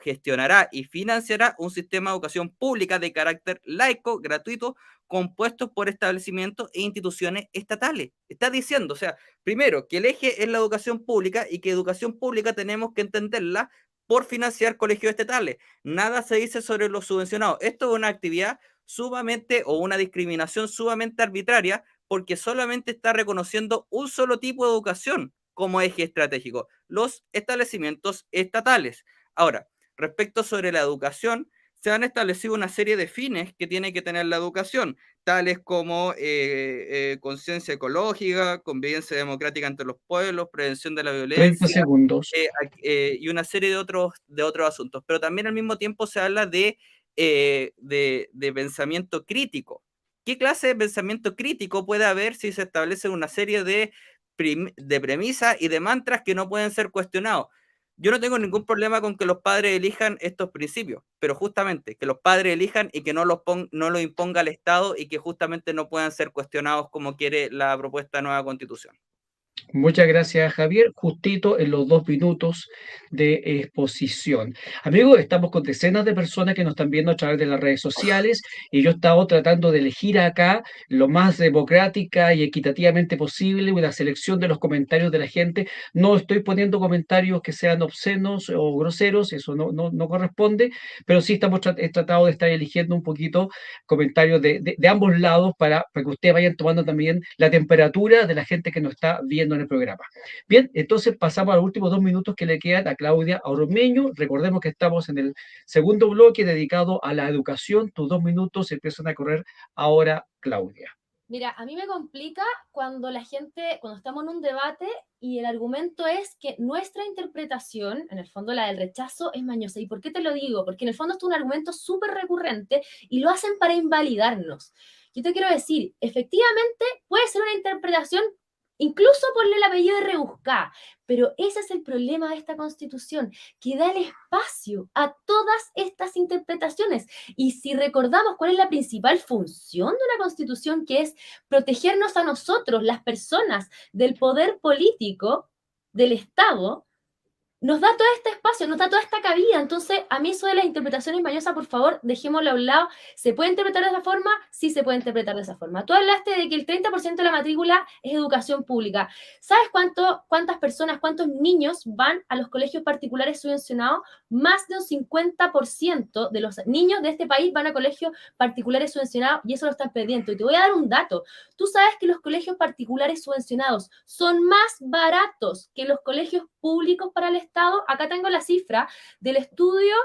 gestionará y financiará un sistema de educación pública de carácter laico, gratuito, compuesto por establecimientos e instituciones estatales. Está diciendo, o sea, primero, que el eje es la educación pública y que educación pública tenemos que entenderla por financiar colegios estatales. Nada se dice sobre los subvencionados. Esto es una actividad sumamente, o una discriminación sumamente arbitraria, porque solamente está reconociendo un solo tipo de educación como eje estratégico, los establecimientos estatales. Ahora, respecto sobre la educación, se han establecido una serie de fines que tiene que tener la educación, tales como conciencia ecológica, convivencia democrática entre los pueblos, prevención de la violencia, 30 segundos. Y una serie de otros asuntos. Pero también al mismo tiempo se habla de pensamiento crítico. ¿Qué clase de pensamiento crítico puede haber si se establece una serie de premisas y de mantras que no pueden ser cuestionados? Yo no tengo ningún problema con que los padres elijan estos principios, pero justamente que los padres elijan y que no lo imponga el Estado, y que justamente no puedan ser cuestionados como quiere la propuesta de nueva Constitución. Muchas gracias, Javier. Justito en los 2 minutos de exposición. Amigos, estamos con decenas de personas que nos están viendo a través de las redes sociales, y yo he estado tratando de elegir acá lo más democrática y equitativamente posible una selección de los comentarios de la gente. No estoy poniendo comentarios que sean obscenos o groseros, eso no corresponde, pero sí he tratado de estar eligiendo un poquito comentarios de ambos lados para que ustedes vayan tomando también la temperatura de la gente que nos está viendo en el programa. Bien, entonces pasamos a los últimos 2 minutos que le quedan a Claudia Ormeño. Recordemos que estamos en el segundo bloque dedicado a la educación. Tus 2 minutos empiezan a correr ahora, Claudia. Mira, a mí me complica cuando estamos en un debate y el argumento es que nuestra interpretación, en el fondo la del rechazo, es mañosa. ¿Y por qué te lo digo? Porque en el fondo esto es un argumento súper recurrente y lo hacen para invalidarnos. Yo te quiero decir, efectivamente puede ser una interpretación, incluso ponle el apellido de rebuscada, pero ese es el problema de esta Constitución, que da el espacio a todas estas interpretaciones. Y si recordamos cuál es la principal función de una Constitución, que es protegernos a nosotros, las personas, del poder político, del Estado, nos da todo este espacio, nos da toda esta cabida. Entonces, a mí eso de las interpretaciones mañosas, por favor, dejémoslo a un lado. ¿Se puede interpretar de esa forma? Sí, se puede interpretar de esa forma. Tú hablaste de que el 30% de la matrícula es educación pública. ¿Sabes cuántas personas, cuántos niños van a los colegios particulares subvencionados? Más de un 50% de los niños de este país van a colegios particulares subvencionados, y eso lo están perdiendo. Y te voy a dar un dato. Tú sabes que los colegios particulares subvencionados son más baratos que los colegios públicos para el Estado. Acá tengo la cifra del estudio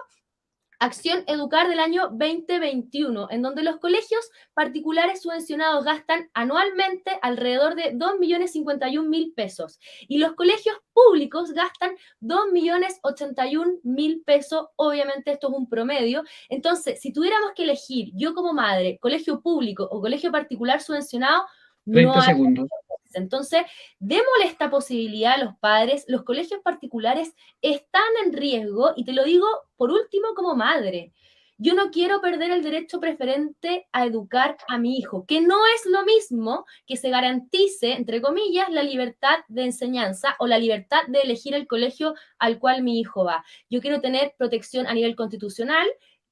Acción Educar del año 2021, en donde los colegios particulares subvencionados gastan anualmente alrededor de 2.051.000 pesos y los colegios públicos gastan 2.081.000 pesos. Obviamente esto es un promedio. Entonces, si tuviéramos que elegir, yo como madre, colegio público o colegio particular subvencionado, 30 segundos. Entonces, démosle esta posibilidad a los padres. Los colegios particulares están en riesgo, y te lo digo por último como madre. Yo no quiero perder el derecho preferente a educar a mi hijo, que no es lo mismo que se garantice, entre comillas, la libertad de enseñanza o la libertad de elegir el colegio al cual mi hijo va. Yo quiero tener protección a nivel constitucional,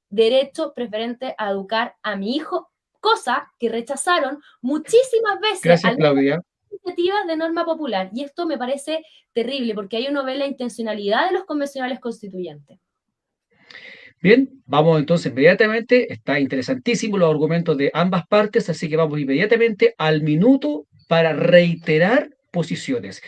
derecho preferente a educar a mi hijo, cosa que rechazaron muchísimas veces. Gracias, Claudia. Iniciativas de norma popular, y esto me parece terrible porque ahí uno ve la intencionalidad de los convencionales constituyentes. Bien, vamos entonces inmediatamente, está interesantísimo los argumentos de ambas partes, así que vamos inmediatamente al minuto para reiterar posiciones.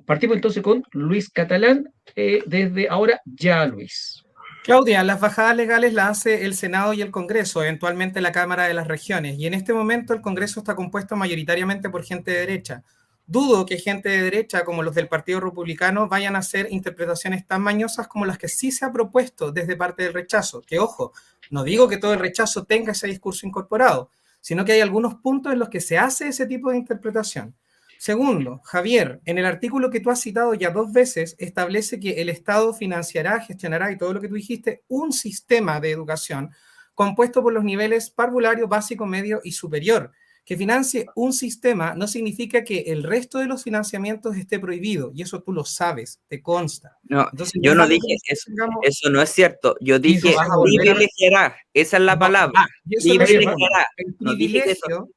Partimos entonces con Luis Catalán, desde ahora ya, Luis. Claudia, las bajadas legales las hace el Senado y el Congreso, eventualmente la Cámara de las Regiones, y en este momento el Congreso está compuesto mayoritariamente por gente de derecha. Dudo que gente de derecha, como los del Partido Republicano, vayan a hacer interpretaciones tan mañosas como las que sí se ha propuesto desde parte del rechazo. Que, ojo, no digo que todo el rechazo tenga ese discurso incorporado, sino que hay algunos puntos en los que se hace ese tipo de interpretación. Segundo, Javier, en el artículo que tú has citado ya 2 veces, establece que el Estado financiará, gestionará, y todo lo que tú dijiste, un sistema de educación compuesto por los niveles parvulario, básico, medio y superior. Que financie un sistema no significa que el resto de los financiamientos esté prohibido, y eso tú lo sabes, te consta. No, entonces, yo no dije eso, eso no es cierto. Yo dije privilegiará, esa es la palabra. Privilegiará. No dije eso.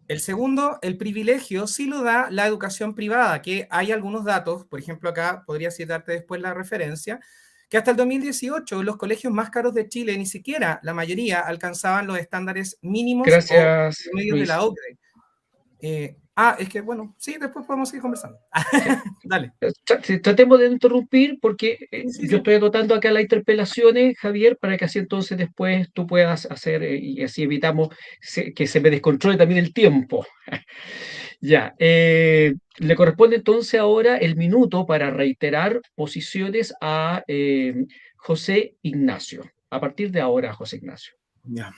El segundo, el privilegio sí lo da la educación privada, que hay algunos datos, por ejemplo acá podría citarte después la referencia, que hasta el 2018 los colegios más caros de Chile, ni siquiera la mayoría, alcanzaban los estándares mínimos o medios de la OCDE. Es que bueno, sí, después podemos seguir conversando. Dale. Tratemos de interrumpir porque yo estoy anotando acá las interpelaciones, Javier, para que así entonces después tú puedas hacer y así evitamos que se me descontrole también el tiempo. Ya, le corresponde entonces ahora el minuto para reiterar posiciones a José Ignacio. A partir de ahora, José Ignacio. Ya,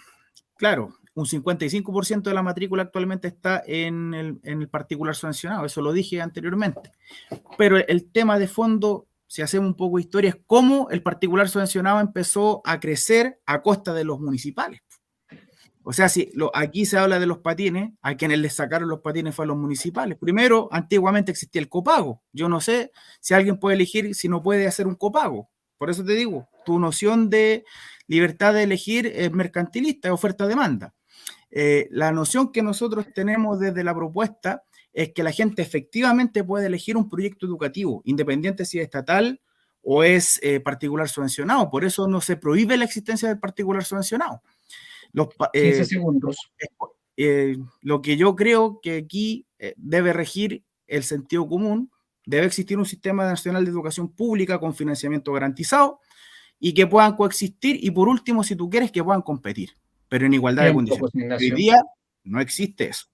claro, un 55% de la matrícula actualmente está en el particular subvencionado, eso lo dije anteriormente. Pero el tema de fondo, si hacemos un poco de historia, es cómo el particular subvencionado empezó a crecer a costa de los municipales. O sea, si aquí se habla de los patines, a quienes les sacaron los patines fue a los municipales. Primero, antiguamente existía el copago. Yo no sé si alguien puede elegir si no puede hacer un copago. Por eso te digo, tu noción de libertad de elegir es mercantilista, es oferta-demanda. La noción que nosotros tenemos desde la propuesta es que la gente efectivamente puede elegir un proyecto educativo, independiente si es estatal o es particular subvencionado. Por eso no se prohíbe la existencia del particular subvencionado. 15 segundos. Lo que yo creo que aquí debe regir el sentido común, debe existir un sistema nacional de educación pública con financiamiento garantizado y que puedan coexistir y por último, si tú quieres, que puedan competir, pero en igualdad de condiciones. Hoy día no existe eso.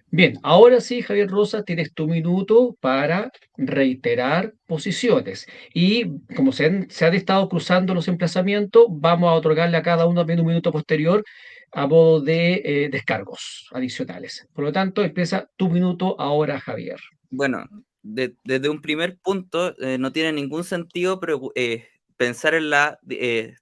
Bien, ahora sí, Javier Rosa, tienes tu minuto para reiterar posiciones. Y como se han estado cruzando los emplazamientos, vamos a otorgarle a cada uno un minuto posterior a modo de descargos adicionales. Por lo tanto, empieza tu minuto ahora, Javier. Bueno, desde un primer punto, no tiene ningún sentido pensar en la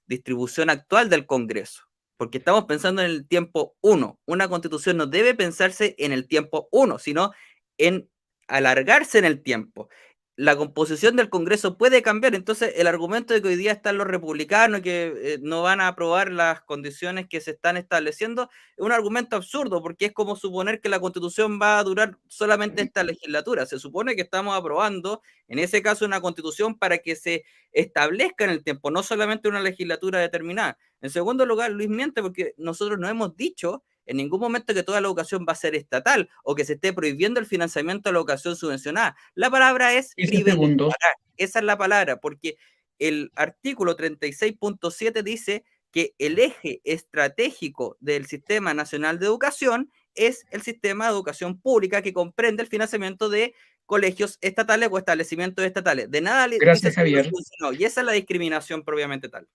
distribución actual del Congreso. Porque estamos pensando en el tiempo 1. Una constitución no debe pensarse en el tiempo 1, sino en alargarse en el tiempo. La composición del Congreso puede cambiar, entonces el argumento de que hoy día están los republicanos y que no van a aprobar las condiciones que se están estableciendo es un argumento absurdo, porque es como suponer que la Constitución va a durar solamente esta legislatura. Se supone que estamos aprobando, en ese caso, una Constitución para que se establezca en el tiempo, no solamente una legislatura determinada. En segundo lugar, Luis miente porque nosotros no hemos dicho en ningún momento que toda la educación va a ser estatal o que se esté prohibiendo el financiamiento de la educación subvencionada. La palabra es privilegiar. Esa es la palabra, porque el artículo 36.7 dice que el eje estratégico del Sistema Nacional de Educación es el sistema de educación pública que comprende el financiamiento de colegios estatales o establecimientos estatales. De nada le dice Javier. Y esa es la discriminación propiamente tal.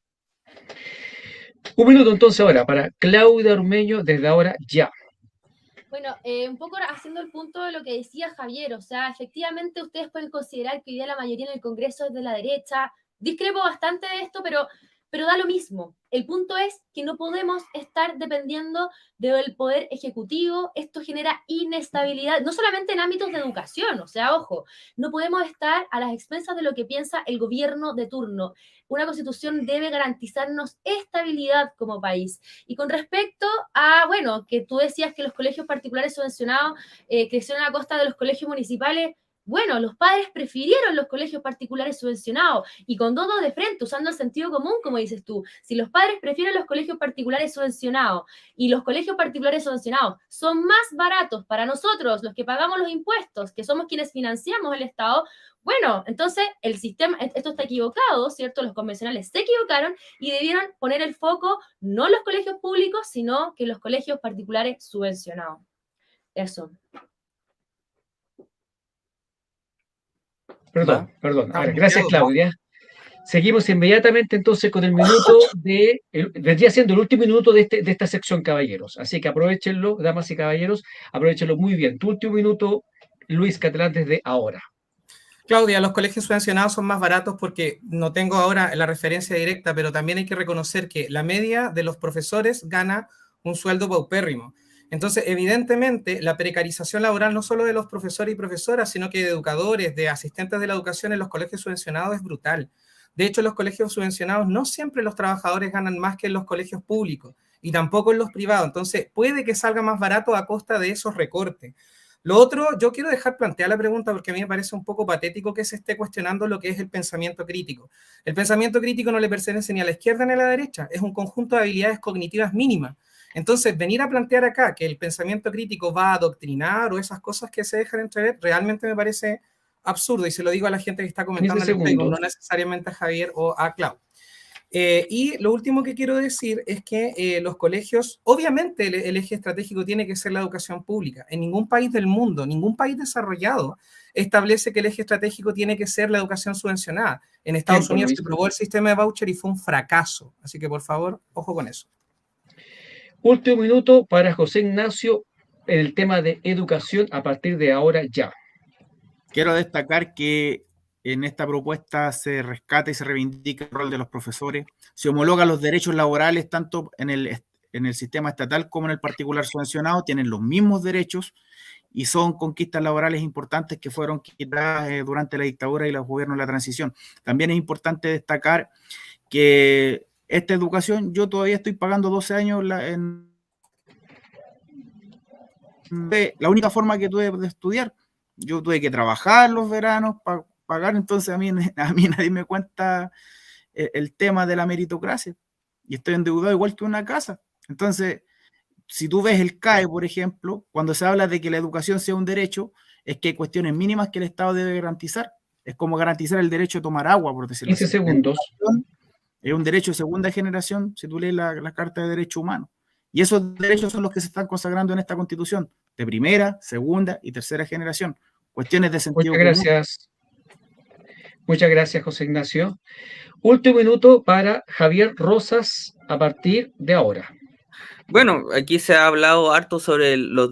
Un minuto entonces ahora para Claudia Ormeño, desde ahora ya. Bueno, un poco haciendo el punto de lo que decía Javier, o sea, efectivamente ustedes pueden considerar que hoy día la mayoría en el Congreso es de la derecha. Discrepo bastante de esto, pero da lo mismo. El punto es que no podemos estar dependiendo del poder ejecutivo. Esto genera inestabilidad, no solamente en ámbitos de educación, o sea, ojo, no podemos estar a las expensas de lo que piensa el gobierno de turno. Una constitución debe garantizarnos estabilidad como país. Y con respecto a, bueno, que tú decías que los colegios particulares subvencionados crecieron a costa de los colegios municipales. Bueno, los padres prefirieron los colegios particulares subvencionados y con todo de frente, usando el sentido común, como dices tú. Si los padres prefieren los colegios particulares subvencionados y los colegios particulares subvencionados son más baratos para nosotros, los que pagamos los impuestos, que somos quienes financiamos el Estado, bueno, entonces el sistema, esto está equivocado, ¿cierto? Los convencionales se equivocaron y debieron poner el foco no en los colegios públicos, sino que en los colegios particulares subvencionados. Eso. Perdón. A ver, gracias, Claudia. Seguimos inmediatamente entonces con el minuto vendría siendo el último minuto de esta sección, caballeros. Así que aprovechenlo, damas y caballeros, aprovechenlo muy bien. Tu último minuto, Luis Catalán, desde ahora. Claudia, los colegios subvencionados son más baratos porque no tengo ahora la referencia directa, pero también hay que reconocer que la media de los profesores gana un sueldo paupérrimo. Entonces, evidentemente, la precarización laboral no solo de los profesores y profesoras, sino que de educadores, de asistentes de la educación en los colegios subvencionados es brutal. De hecho, en los colegios subvencionados no siempre los trabajadores ganan más que en los colegios públicos y tampoco en los privados. Entonces, puede que salga más barato a costa de esos recortes. Lo otro, yo quiero dejar plantear la pregunta porque a mí me parece un poco patético que se esté cuestionando lo que es el pensamiento crítico. El pensamiento crítico no le pertenece ni a la izquierda ni a la derecha, es un conjunto de habilidades cognitivas mínimas. Entonces, venir a plantear acá que el pensamiento crítico va a adoctrinar o esas cosas que se dejan entrever, realmente me parece absurdo, y se lo digo a la gente que está comentando en el Facebook, no necesariamente a Javier o a Clau. Y lo último que quiero decir es que los colegios, obviamente el eje estratégico tiene que ser la educación pública. En ningún país del mundo, ningún país desarrollado establece que el eje estratégico tiene que ser la educación subvencionada. En Estados Unidos se probó el sistema de voucher y fue un fracaso. Así que, por favor, ojo con eso. Último minuto para José Ignacio en el tema de educación a partir de ahora ya. Quiero destacar que en esta propuesta se rescata y se reivindica el rol de los profesores, se homologan los derechos laborales tanto en el sistema estatal como en el particular subvencionado, tienen los mismos derechos y son conquistas laborales importantes que fueron quitadas durante la dictadura y los gobiernos de la transición. También es importante destacar que esta educación, yo todavía estoy pagando 12 años la única forma que tuve de estudiar. Yo tuve que trabajar los veranos para pagar, entonces a mí nadie me cuenta el tema de la meritocracia. Y estoy endeudado igual que una casa. Entonces, si tú ves el CAE, por ejemplo, cuando se habla de que la educación sea un derecho, es que hay cuestiones mínimas que el Estado debe garantizar. Es como garantizar el derecho a tomar agua, por decirlo 15 así. segundos. Es un derecho de segunda generación, si tú lees la Carta de Derechos Humanos. Y esos derechos son los que se están consagrando en esta Constitución, de primera, segunda y tercera generación. Cuestiones de sentido común. Muchas gracias, José Ignacio. Último minuto para Javier Rosas a partir de ahora. Bueno, aquí se ha hablado harto sobre los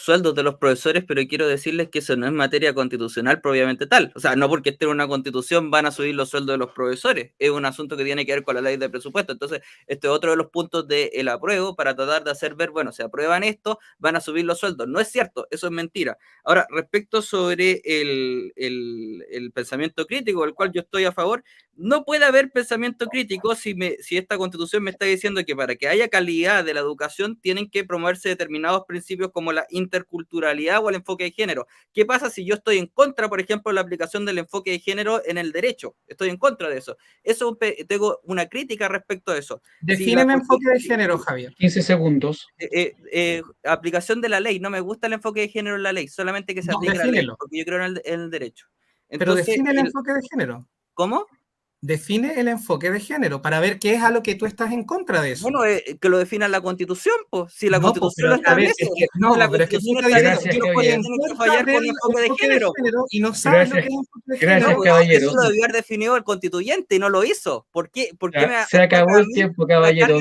sueldos de los profesores, pero quiero decirles que eso no es materia constitucional propiamente tal. O sea, no porque esté en una constitución van a subir los sueldos de los profesores. Es un asunto que tiene que ver con la ley de presupuesto. Entonces, este es otro de los puntos del apruebo para tratar de hacer ver, bueno, si aprueban esto, van a subir los sueldos. No es cierto, eso es mentira. Ahora, respecto sobre el pensamiento crítico, del cual yo estoy a favor, no puede haber pensamiento crítico si esta constitución me está diciendo que para que haya calidad de la educación tienen que promoverse determinados principios como la interculturalidad o el enfoque de género. ¿Qué pasa si yo estoy en contra, por ejemplo, de la aplicación del enfoque de género en el derecho? Estoy en contra de eso. Tengo una crítica respecto a eso. Defíneme enfoque de género, Javier. 15 segundos. Aplicación de la ley. No me gusta el enfoque de género en la ley, solamente que se aplique la ley, porque yo creo en el derecho. Entonces, pero define el enfoque de género. ¿Cómo? Define el enfoque de género para ver qué es a lo que tú estás en contra de eso. Bueno, que lo defina la Constitución, pues. Si la Constitución lo establece. Pero es que tú fallar con el enfoque de género y no sabes lo que es enfoque de género. Gracias, caballero. Eso lo debió haber definido el constituyente y no lo hizo. ¿Por qué se acabó el tiempo, caballero.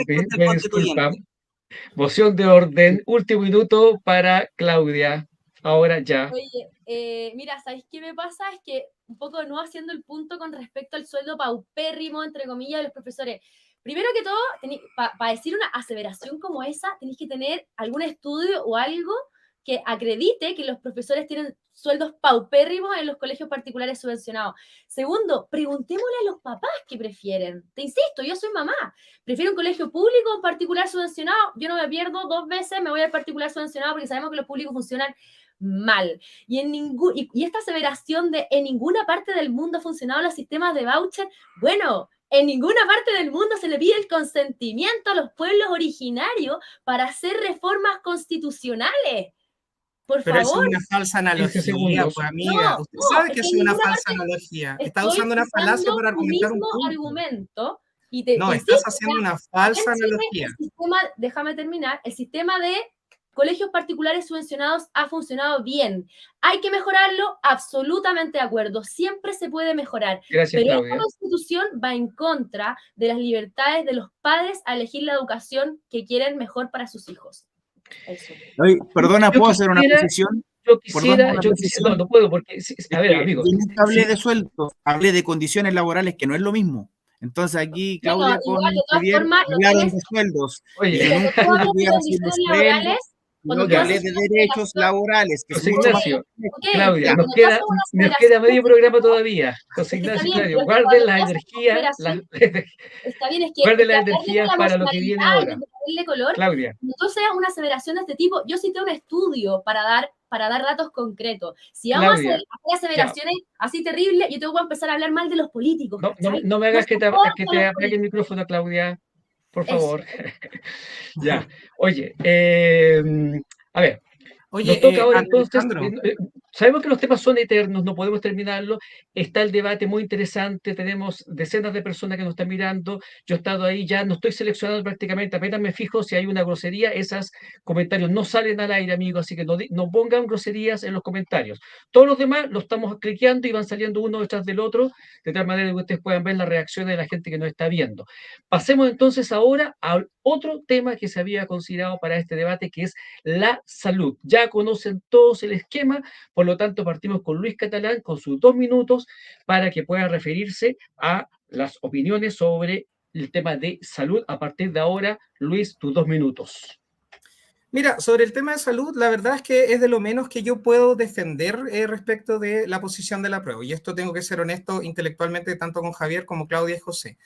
Moción de orden, último minuto para Claudia. Ahora ya. Oye, mira, ¿sabéis qué me pasa? Es que un poco no haciendo el punto con respecto al sueldo paupérrimo, entre comillas, de los profesores. Primero que todo, para decir una aseveración como esa, tenéis que tener algún estudio o algo que acredite que los profesores tienen sueldos paupérrimos en los colegios particulares subvencionados. Segundo, preguntémosle a los papás qué prefieren. Te insisto, yo soy mamá. Prefiero un colegio público o un particular subvencionado. Yo no me pierdo 2 veces, me voy al particular subvencionado porque sabemos que los públicos funcionan mal. Y esta aseveración de en ninguna parte del mundo ha funcionado los sistemas de voucher, bueno, en ninguna parte del mundo se le pide el consentimiento a los pueblos originarios para hacer reformas constitucionales. Por Pero favor. es una falsa analogía, pues, amiga. Usted sabe que es una falsa analogía. Está usando una falacia para argumentar un punto. Argumento y no, estás haciendo una falsa analogía. Déjame terminar. El sistema de colegios particulares subvencionados ha funcionado bien. ¿Hay que mejorarlo? Absolutamente de acuerdo. Siempre se puede mejorar. Gracias, pero Claudia. esta constitución va en contra de las libertades de los padres a elegir la educación que quieren mejor para sus hijos. Eso. Oye, perdona, ¿puedo hacer una precisión? Yo quisiera, no puedo, porque, a ver, amigo. Yo nunca hablé de sueldo, hablé de condiciones laborales, que no es lo mismo. Entonces aquí Claudia hablaron de sueldos. Oye, yo nunca hablé de derechos laborales. Que José Ignacio, Claudia, nos queda medio programa todavía. José Ignacio, Claudia, guarden las energías, guarden las energías para lo que viene ahora. Claudia. Entonces, una aseveración de este tipo, yo cité un estudio para dar datos concretos. Si vamos a hacer aseveraciones así terribles, yo tengo que empezar a hablar mal de los políticos. No me hagas que te apague el micrófono, Claudia. Por favor. Ya. Oye, a ver. Nos toca ahora entonces. Sabemos que los temas son eternos, no podemos terminarlo. Está el debate muy interesante, tenemos decenas de personas que nos están mirando. Yo he estado ahí, ya no estoy seleccionando prácticamente, apenas me fijo si hay una grosería, esos comentarios no salen al aire, amigos, así que no pongan groserías en los comentarios. Todos los demás los estamos cliqueando y van saliendo uno detrás del otro, de tal manera que ustedes puedan ver las reacciones de la gente que nos está viendo. Pasemos entonces ahora a otro tema que se había considerado para este debate, que es la salud. Ya conocen todos el esquema, por lo tanto partimos con Luis Catalán con sus 2 minutos para que pueda referirse a las opiniones sobre el tema de salud. A partir de ahora, Luis, tus 2 minutos. Mira, sobre el tema de salud, la verdad es que es de lo menos que yo puedo defender respecto de la posición de la prueba. Y esto tengo que ser honesto intelectualmente tanto con Javier como Claudia y José.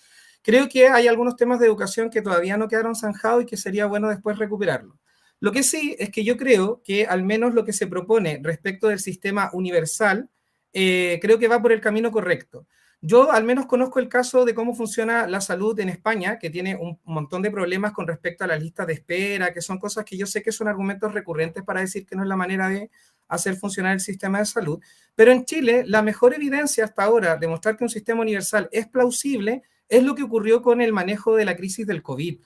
Creo que hay algunos temas de educación que todavía no quedaron zanjados y que sería bueno después recuperarlo. Lo que sí es que yo creo que al menos lo que se propone respecto del sistema universal, creo que va por el camino correcto. Yo al menos conozco el caso de cómo funciona la salud en España, que tiene un montón de problemas con respecto a las listas de espera, que son cosas que yo sé que son argumentos recurrentes para decir que no es la manera de hacer funcionar el sistema de salud. Pero en Chile, la mejor evidencia hasta ahora de mostrar que un sistema universal es plausible es lo que ocurrió con el manejo de la crisis del COVID.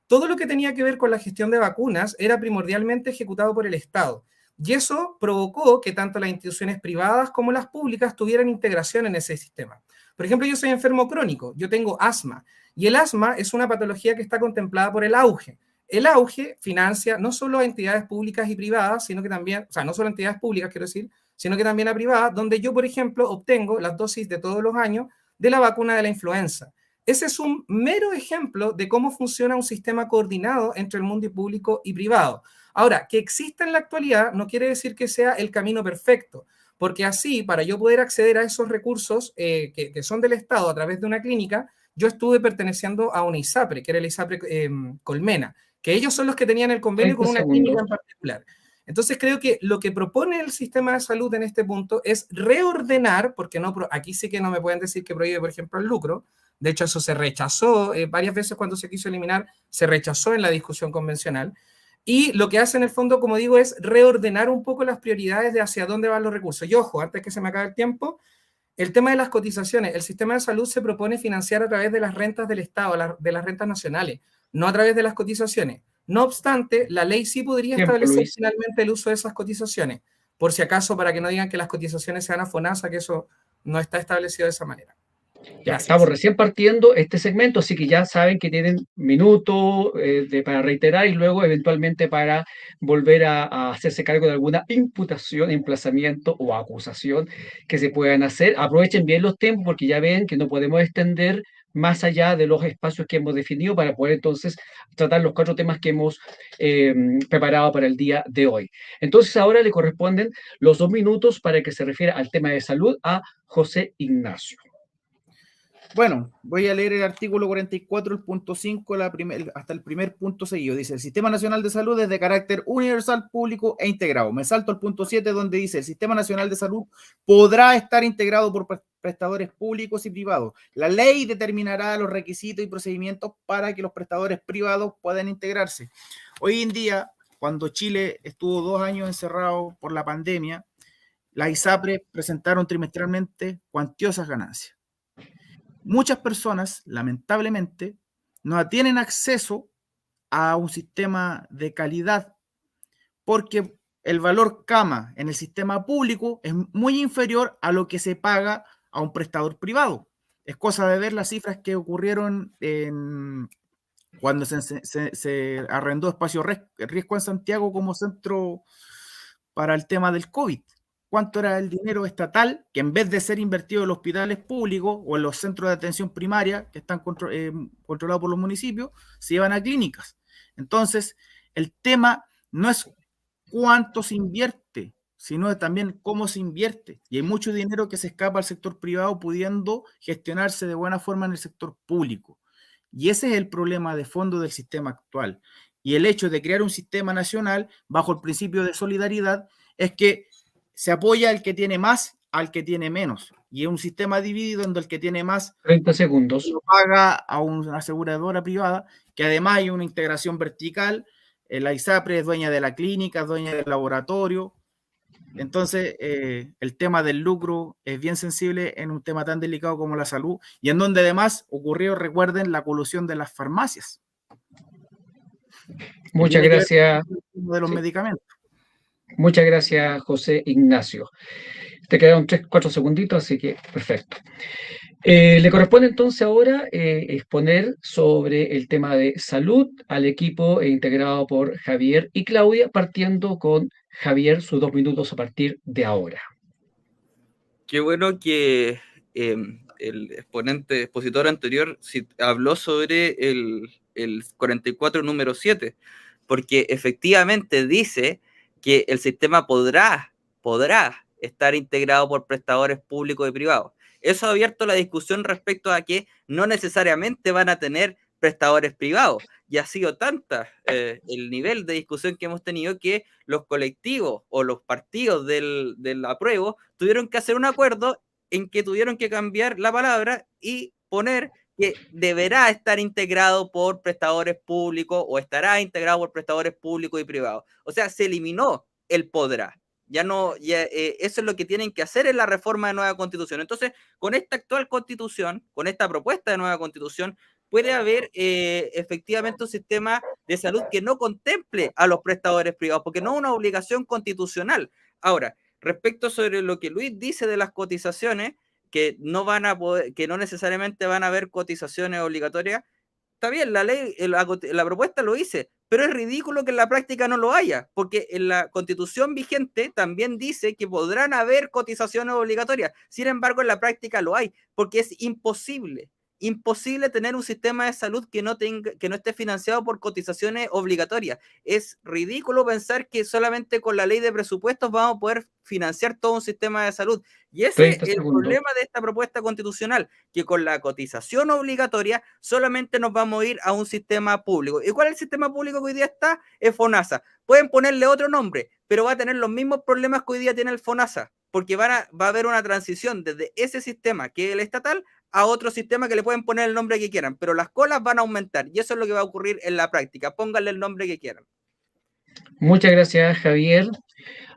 Todo lo que tenía que ver con la gestión de vacunas era primordialmente ejecutado por el Estado. Y eso provocó que tanto las instituciones privadas como las públicas tuvieran integración en ese sistema. Por ejemplo, yo soy enfermo crónico, yo tengo asma, y el asma es una patología que está contemplada por el AUGE. El AUGE financia no solo a entidades públicas y privadas, sino que también, o sea, no solo a entidades públicas, quiero decir, sino que también a privadas, donde yo, por ejemplo, obtengo las dosis de todos los años de la vacuna de la influenza. Ese es un mero ejemplo de cómo funciona un sistema coordinado entre el mundo público y privado. Ahora, que exista en la actualidad no quiere decir que sea el camino perfecto, porque así, para yo poder acceder a esos recursos que son del Estado a través de una clínica, yo estuve perteneciendo a una ISAPRE, que era el ISAPRE Colmena, que ellos son los que tenían el convenio con una clínica en particular. Entonces creo que lo que propone el sistema de salud en este punto es reordenar, porque no, aquí sí que no me pueden decir que prohíbe, por ejemplo, el lucro. De hecho, eso se rechazó varias veces cuando se quiso eliminar, se rechazó en la discusión convencional. Y lo que hace en el fondo, como digo, es reordenar un poco las prioridades de hacia dónde van los recursos. Y ojo, antes que se me acabe el tiempo, el tema de las cotizaciones. El sistema de salud se propone financiar a través de las rentas del Estado, de las rentas nacionales, no a través de las cotizaciones. No obstante, la ley sí podría establecer finalmente el uso de esas cotizaciones, por si acaso, para que no digan que las cotizaciones sean a FONASA, que eso no está establecido de esa manera. Ya estamos recién partiendo este segmento, así que ya saben que tienen minutos para reiterar y luego eventualmente para volver a hacerse cargo de alguna imputación, emplazamiento o acusación que se puedan hacer. Aprovechen bien los tiempos porque ya ven que no podemos extender más allá de los espacios que hemos definido para poder entonces tratar los 4 temas que hemos preparado para el día de hoy. Entonces ahora le corresponden los 2 minutos para que se refiera al tema de salud a José Ignacio. Bueno, voy a leer el artículo 44, el punto 5, hasta el primer punto seguido. Dice, el Sistema Nacional de Salud es de carácter universal, público e integrado. Me salto al punto 7, donde dice, el Sistema Nacional de Salud podrá estar integrado por prestadores públicos y privados. La ley determinará los requisitos y procedimientos para que los prestadores privados puedan integrarse. Hoy en día, cuando Chile estuvo 2 años encerrado por la pandemia, las ISAPRES presentaron trimestralmente cuantiosas ganancias. Muchas personas, lamentablemente, no tienen acceso a un sistema de calidad porque el valor cama en el sistema público es muy inferior a lo que se paga a un prestador privado. Es cosa de ver las cifras que ocurrieron cuando se arrendó Espacio Riesgo en Santiago como centro para el tema del COVID. ¿Cuánto era el dinero estatal que en vez de ser invertido en los hospitales públicos o en los centros de atención primaria que están controlados por los municipios, se iban a clínicas? Entonces, el tema no es cuánto se invierte, sino también cómo se invierte. Y hay mucho dinero que se escapa al sector privado pudiendo gestionarse de buena forma en el sector público. Y ese es el problema de fondo del sistema actual. Y el hecho de crear un sistema nacional bajo el principio de solidaridad es que se apoya al que tiene más al que tiene menos. Y es un sistema dividido donde el que tiene más 30 segundos. lo paga a una aseguradora privada, que además hay una integración vertical. La ISAPRE es dueña de la clínica, es dueña del laboratorio. Entonces, el tema del lucro es bien sensible en un tema tan delicado como la salud y en donde además ocurrió, recuerden, la colusión de las farmacias. Muchas gracias. De los medicamentos. Muchas gracias, José Ignacio. Te quedaron 3-4 segunditos, así que perfecto. Le corresponde entonces ahora exponer sobre el tema de salud al equipo integrado por Javier y Claudia, partiendo con Javier, sus 2 minutos a partir de ahora. Qué bueno que el expositor anterior habló sobre el 44 número 7, porque efectivamente dice que el sistema podrá estar integrado por prestadores públicos y privados. Eso ha abierto la discusión respecto a que no necesariamente van a tener prestadores privados. Y ha sido tanta el nivel de discusión que hemos tenido que los colectivos o los partidos del apruebo tuvieron que hacer un acuerdo en que tuvieron que cambiar la palabra y poner que deberá estar integrado por prestadores públicos o estará integrado por prestadores públicos y privados. O sea, se eliminó el podrá. Eso es lo que tienen que hacer en la reforma de nueva constitución. Entonces, con esta actual constitución, con esta propuesta de nueva constitución, puede haber efectivamente un sistema de salud que no contemple a los prestadores privados, porque no es una obligación constitucional. Ahora, respecto sobre lo que Luis dice de las cotizaciones, que no necesariamente van a haber cotizaciones obligatorias, está bien, la ley, la propuesta lo dice, pero es ridículo que en la práctica no lo haya, porque en la constitución vigente también dice que podrán haber cotizaciones obligatorias. Sin embargo, en la práctica lo hay, porque es imposible tener un sistema de salud que no esté financiado por cotizaciones obligatorias. Es ridículo pensar que solamente con la ley de presupuestos vamos a poder financiar todo un sistema de salud. Y ese es el problema de esta propuesta constitucional, que con la cotización obligatoria solamente nos vamos a ir a un sistema público. ¿Y cuál es el sistema público que hoy día está? Es FONASA. Pueden ponerle otro nombre, pero va a tener los mismos problemas que hoy día tiene el FONASA, porque va a haber una transición desde ese sistema, que es el estatal, a otro sistema que le pueden poner el nombre que quieran, pero las colas van a aumentar y eso es lo que va a ocurrir en la práctica. Pónganle el nombre que quieran. Muchas gracias, Javier.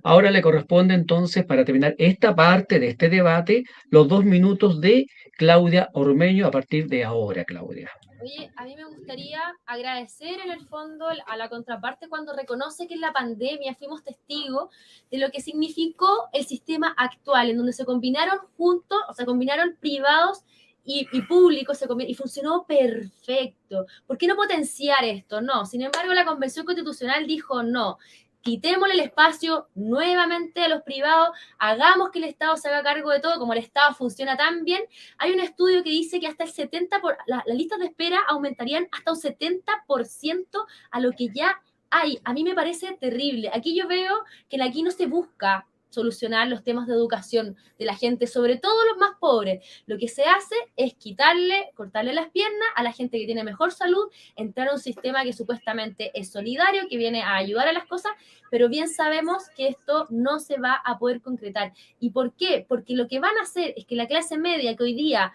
Ahora le corresponde entonces, para terminar esta parte de este debate, los 2 minutos de Claudia Ormeño a partir de ahora, Claudia. Oye, a mí me gustaría agradecer en el fondo a la contraparte cuando reconoce que en la pandemia fuimos testigos de lo que significó el sistema actual, en donde se combinaron juntos, o sea, combinaron privados y público y funcionó perfecto. ¿Por qué no potenciar esto? No. Sin embargo, la Convención Constitucional dijo no. Quitémosle el espacio nuevamente a los privados, hagamos que el Estado se haga cargo de todo, como el Estado funciona tan bien. Hay un estudio que dice que hasta el 70%, las listas de espera aumentarían hasta un 70% a lo que ya hay. A mí me parece terrible. Aquí yo veo que aquí no se busca solucionar los temas de educación de la gente, sobre todo los más pobres. Lo que se hace es cortarle las piernas a la gente que tiene mejor salud, entrar a un sistema que supuestamente es solidario, que viene a ayudar a las cosas, pero bien sabemos que esto no se va a poder concretar. ¿Y por qué? Porque lo que van a hacer es que la clase media que hoy día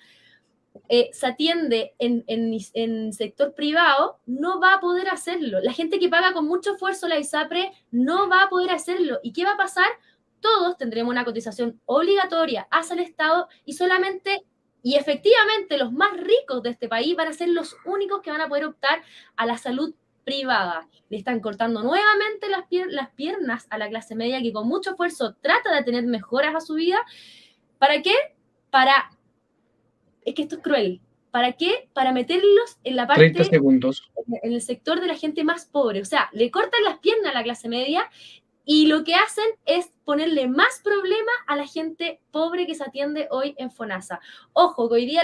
se atiende en sector privado, no va a poder hacerlo. La gente que paga con mucho esfuerzo la ISAPRE no va a poder hacerlo. ¿Y qué va a pasar? Todos tendremos una cotización obligatoria hacia el Estado y efectivamente los más ricos de este país van a ser los únicos que van a poder optar a la salud privada. Le están cortando nuevamente las piernas a la clase media que con mucho esfuerzo trata de tener mejoras a su vida. ¿Para qué? Es que esto es cruel. ¿Para qué? Para meterlos en la parte... 30 segundos. En el sector de la gente más pobre. O sea, le cortan las piernas a la clase media y lo que hacen es ponerle más problema a la gente pobre que se atiende hoy en FONASA. Ojo, que hoy día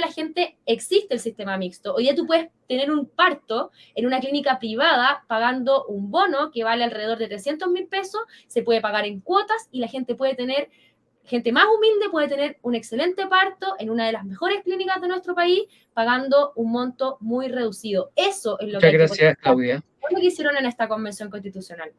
existe el sistema mixto. Hoy día tú puedes tener un parto en una clínica privada pagando un bono que vale alrededor de 300.000 pesos, se puede pagar en cuotas y la gente más humilde puede tener un excelente parto en una de las mejores clínicas de nuestro país, pagando un monto muy reducido. Eso es lo Muchas gracias, Claudia. Es lo que hicieron en esta Convención Constitucional.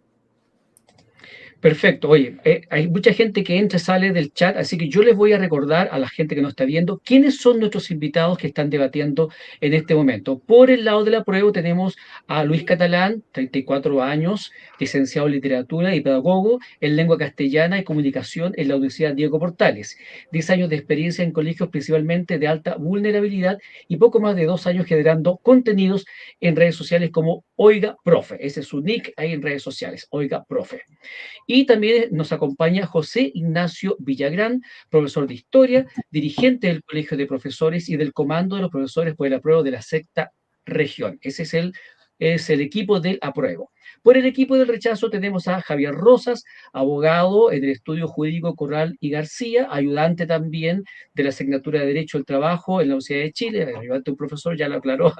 Perfecto. Oye, hay mucha gente que entra y sale del chat, así que yo les voy a recordar a la gente que nos está viendo quiénes son nuestros invitados que están debatiendo en este momento. Por el lado de la prueba tenemos a Luis Catalán, 34 años, licenciado en literatura y pedagogo en lengua castellana y comunicación en la Universidad Diego Portales. 10 años de experiencia en colegios principalmente de alta vulnerabilidad y poco más de 2 años generando contenidos en redes sociales como Oiga Profe. Ese es su nick ahí en redes sociales, Oiga Profe. Y también nos acompaña José Ignacio Villagrán, profesor de Historia, dirigente del Colegio de Profesores y del Comando de los Profesores por el Apruebo de la Sexta Región. Ese es el equipo del apruebo. Por el equipo del rechazo tenemos a Javier Rosas, abogado en el Estudio Jurídico Corral y García, ayudante también de la asignatura de Derecho al Trabajo en la Universidad de Chile, ayudante de un profesor, ya lo aclaró,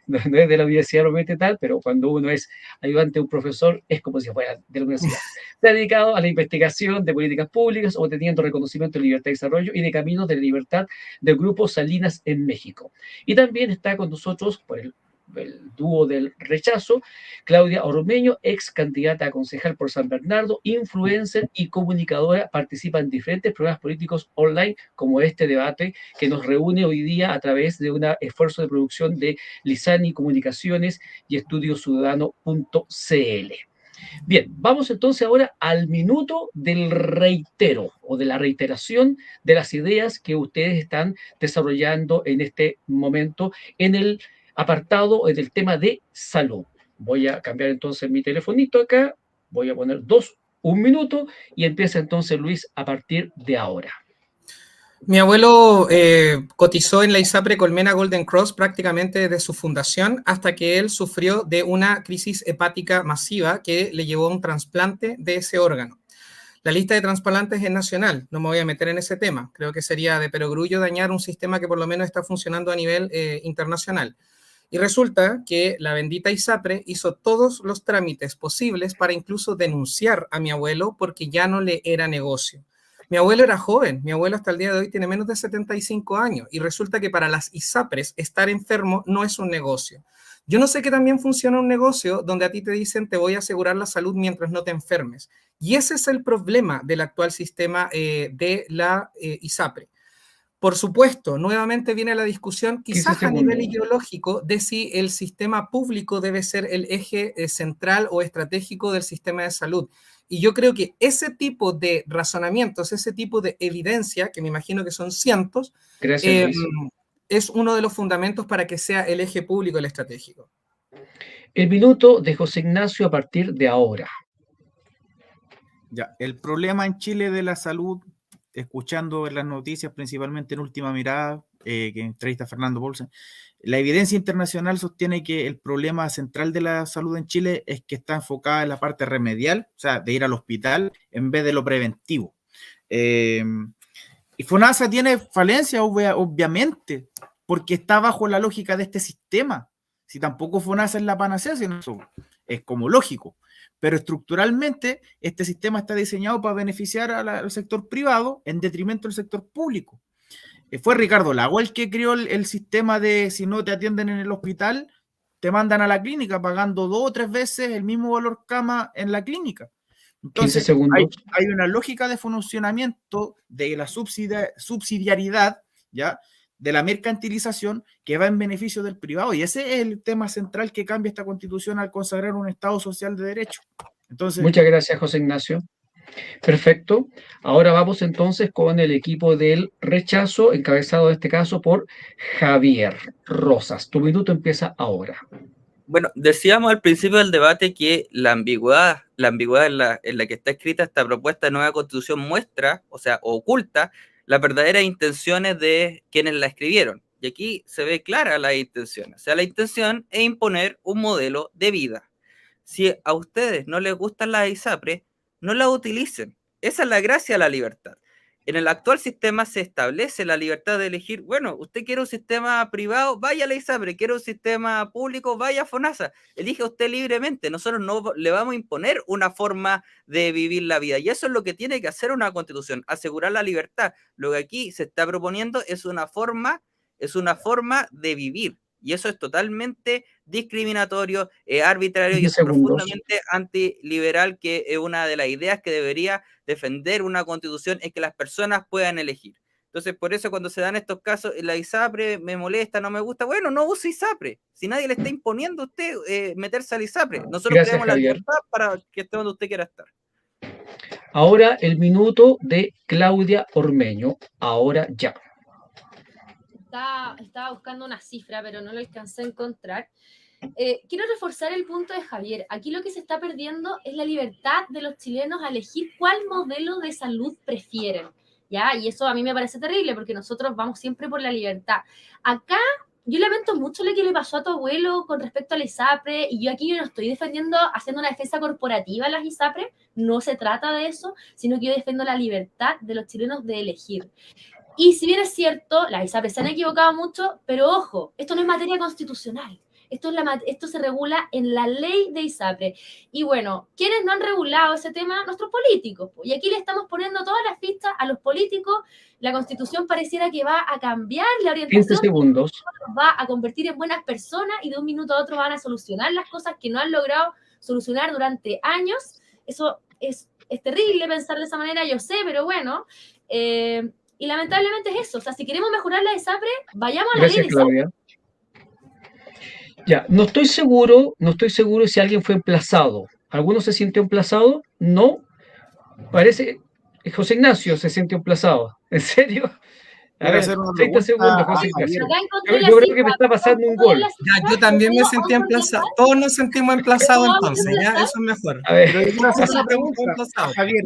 no es de la universidad propiamente tal, pero cuando uno es ayudante de un profesor es como si fuera de la universidad. Está dedicado a la investigación de políticas públicas, obteniendo reconocimiento de libertad y desarrollo y de caminos de la libertad del Grupo Salinas en México. Y también está con nosotros, por el dúo del rechazo, Claudia Ormeño, ex candidata a concejal por San Bernardo, influencer y comunicadora, participa en diferentes programas políticos online como este debate que nos reúne hoy día a través de un esfuerzo de producción de Lisani Comunicaciones y estudiociudadano.cl. Bien, vamos entonces ahora al minuto del reitero o de la reiteración de las ideas que ustedes están desarrollando en este momento en el apartado del tema de salud. Voy a cambiar entonces mi telefonito acá, voy a poner 1 minuto y empieza entonces Luis a partir de ahora. Mi abuelo cotizó en la ISAPRE Colmena Golden Cross prácticamente desde su fundación hasta que él sufrió de una crisis hepática masiva que le llevó a un trasplante de ese órgano. La lista de trasplantes es nacional, no me voy a meter en ese tema. Creo que sería de perogrullo dañar un sistema que por lo menos está funcionando a nivel internacional. Y resulta que la bendita ISAPRE hizo todos los trámites posibles para incluso denunciar a mi abuelo porque ya no le era negocio. Mi abuelo era joven, mi abuelo hasta el día de hoy tiene menos de 75 años y resulta que para las ISAPRES estar enfermo no es un negocio. Yo no sé que también funciona un negocio donde a ti te dicen te voy a asegurar la salud mientras no te enfermes. Y ese es el problema del actual sistema de la ISAPRE. Por supuesto, nuevamente viene la discusión, quizás a nivel ideológico, de si el sistema público debe ser el eje central o estratégico del sistema de salud. Y yo creo que ese tipo de razonamientos, ese tipo de evidencia, que me imagino que son cientos, es uno de los fundamentos para que sea el eje público el estratégico. El minuto de José Ignacio a partir de ahora. Ya, el problema en Chile de la salud, escuchando en las noticias, principalmente en Última Mirada, que entrevista a Fernando Bolsa, la evidencia internacional sostiene que el problema central de la salud en Chile es que está enfocada en la parte remedial, o sea, de ir al hospital en vez de lo preventivo. Y FONASA tiene falencias, obviamente, porque está bajo la lógica de este sistema. Si tampoco FONASA es la panacea, sino eso es como lógico. Pero estructuralmente este sistema está diseñado para beneficiar al sector privado en detrimento del sector público. Fue Ricardo Lago el que creó el sistema de si no te atienden en el hospital, te mandan a la clínica pagando 2 o 3 veces el mismo valor cama en la clínica. Entonces hay una lógica de funcionamiento de la subsidiariedad, ¿ya?, de la mercantilización que va en beneficio del privado, y ese es el tema central que cambia esta Constitución al consagrar un Estado social de derecho. Entonces, muchas gracias, José Ignacio. Perfecto. Ahora vamos entonces con el equipo del rechazo, encabezado en este caso por Javier Rosas. Tu minuto empieza ahora. Bueno, decíamos al principio del debate que la ambigüedad en la que está escrita esta propuesta de nueva Constitución muestra, o sea, oculta las verdaderas intenciones de quienes la escribieron. Y aquí se ve clara la intención. O sea, la intención es imponer un modelo de vida. Si a ustedes no les gustan las ISAPRES, no las utilicen. Esa es la gracia de la libertad. En el actual sistema se establece la libertad de elegir, bueno, usted quiere un sistema privado, vaya a la ISAPRE, quiere un sistema público, vaya a FONASA, elige usted libremente, nosotros no le vamos a imponer una forma de vivir la vida, y eso es lo que tiene que hacer una Constitución, asegurar la libertad. Lo que aquí se está proponiendo es una forma de vivir, y eso es totalmente discriminatorio, arbitrario, y es profundamente antiliberal, que es una de las ideas que debería defender una Constitución, es que las personas puedan elegir. Entonces, por eso cuando se dan estos casos, la ISAPRE me molesta, no me gusta, bueno, no use ISAPRE, si nadie le está imponiendo a usted meterse al ISAPRE. Nosotros tenemos la libertad para que esté donde usted quiera estar. Ahora el minuto de Claudia Ormeño, ahora ya. Estaba buscando una cifra, pero no lo alcancé a encontrar. Quiero reforzar el punto de Javier. Aquí lo que se está perdiendo es la libertad de los chilenos a elegir cuál modelo de salud prefieren, ¿ya? Y eso a mí me parece terrible, porque nosotros vamos siempre por la libertad. Acá yo lamento mucho lo que le pasó a tu abuelo con respecto a la ISAPRE, y yo aquí no estoy defendiendo, haciendo una defensa corporativa a las ISAPRE, no se trata de eso, sino que yo defiendo la libertad de los chilenos de elegir. Y si bien es cierto, las ISAPRE se han equivocado mucho, pero ojo, esto no es materia constitucional. Esto se regula en la ley de ISAPRE. Y bueno, ¿quiénes no han regulado ese tema? Nuestros políticos. Y aquí le estamos poniendo todas las fichas a los políticos. La Constitución pareciera que va a cambiar la orientación. 15 segundos. Va a convertir en buenas personas, y de un minuto a otro van a solucionar las cosas que no han logrado solucionar durante años. Eso es terrible pensar de esa manera, yo sé, pero bueno. Y lamentablemente es eso. O sea, si queremos mejorar la ISAPRE, vayamos a la ley de ISAPRE. Ya, no estoy seguro si alguien fue emplazado. ¿Alguno se sintió emplazado? No. Parece que José Ignacio se sintió emplazado. ¿En serio? A ver, 30 segundos, José Ignacio. Yo creo que me está pasando un gol. Ya, yo también me sentí emplazado. Todos nos sentimos emplazados entonces, ya, eso es mejor. A ver,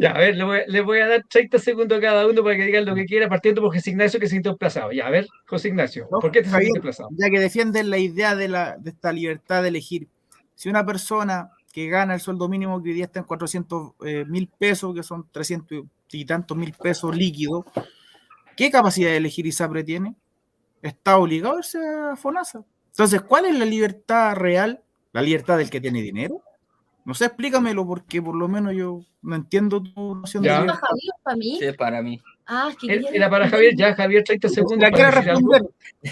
ya, a ver, le voy a dar 30 segundos a cada uno para que digan lo que quiera, partiendo por José Ignacio, que se sintió emplazado. Ya, a ver, José Ignacio, ¿por qué te sentiste emplazado? Ya que defienden la idea de esta libertad de elegir. Si una persona que gana el sueldo mínimo, que hoy día está en 400.000 pesos, que son 300 y tantos mil pesos líquidos, ¿qué capacidad de elegir ISAPRE tiene? Está obligado a irse a FONASA. Entonces, ¿cuál es la libertad real? ¿La libertad del que tiene dinero? No sé, explícamelo, porque por lo menos yo no entiendo tu noción de libertad. ¿Para Javier, para mí? Sí, para mí. Ah, es que era para Javier, ya, Javier, 30 segundos. Para responder.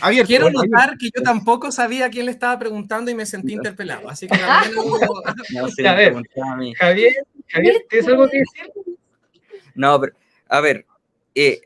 Javier, quiero notar que yo tampoco sabía a quién le estaba preguntando y me sentí interpelado, así que también a ver, Javier, ¿tienes algo que decir? No, pero, a ver,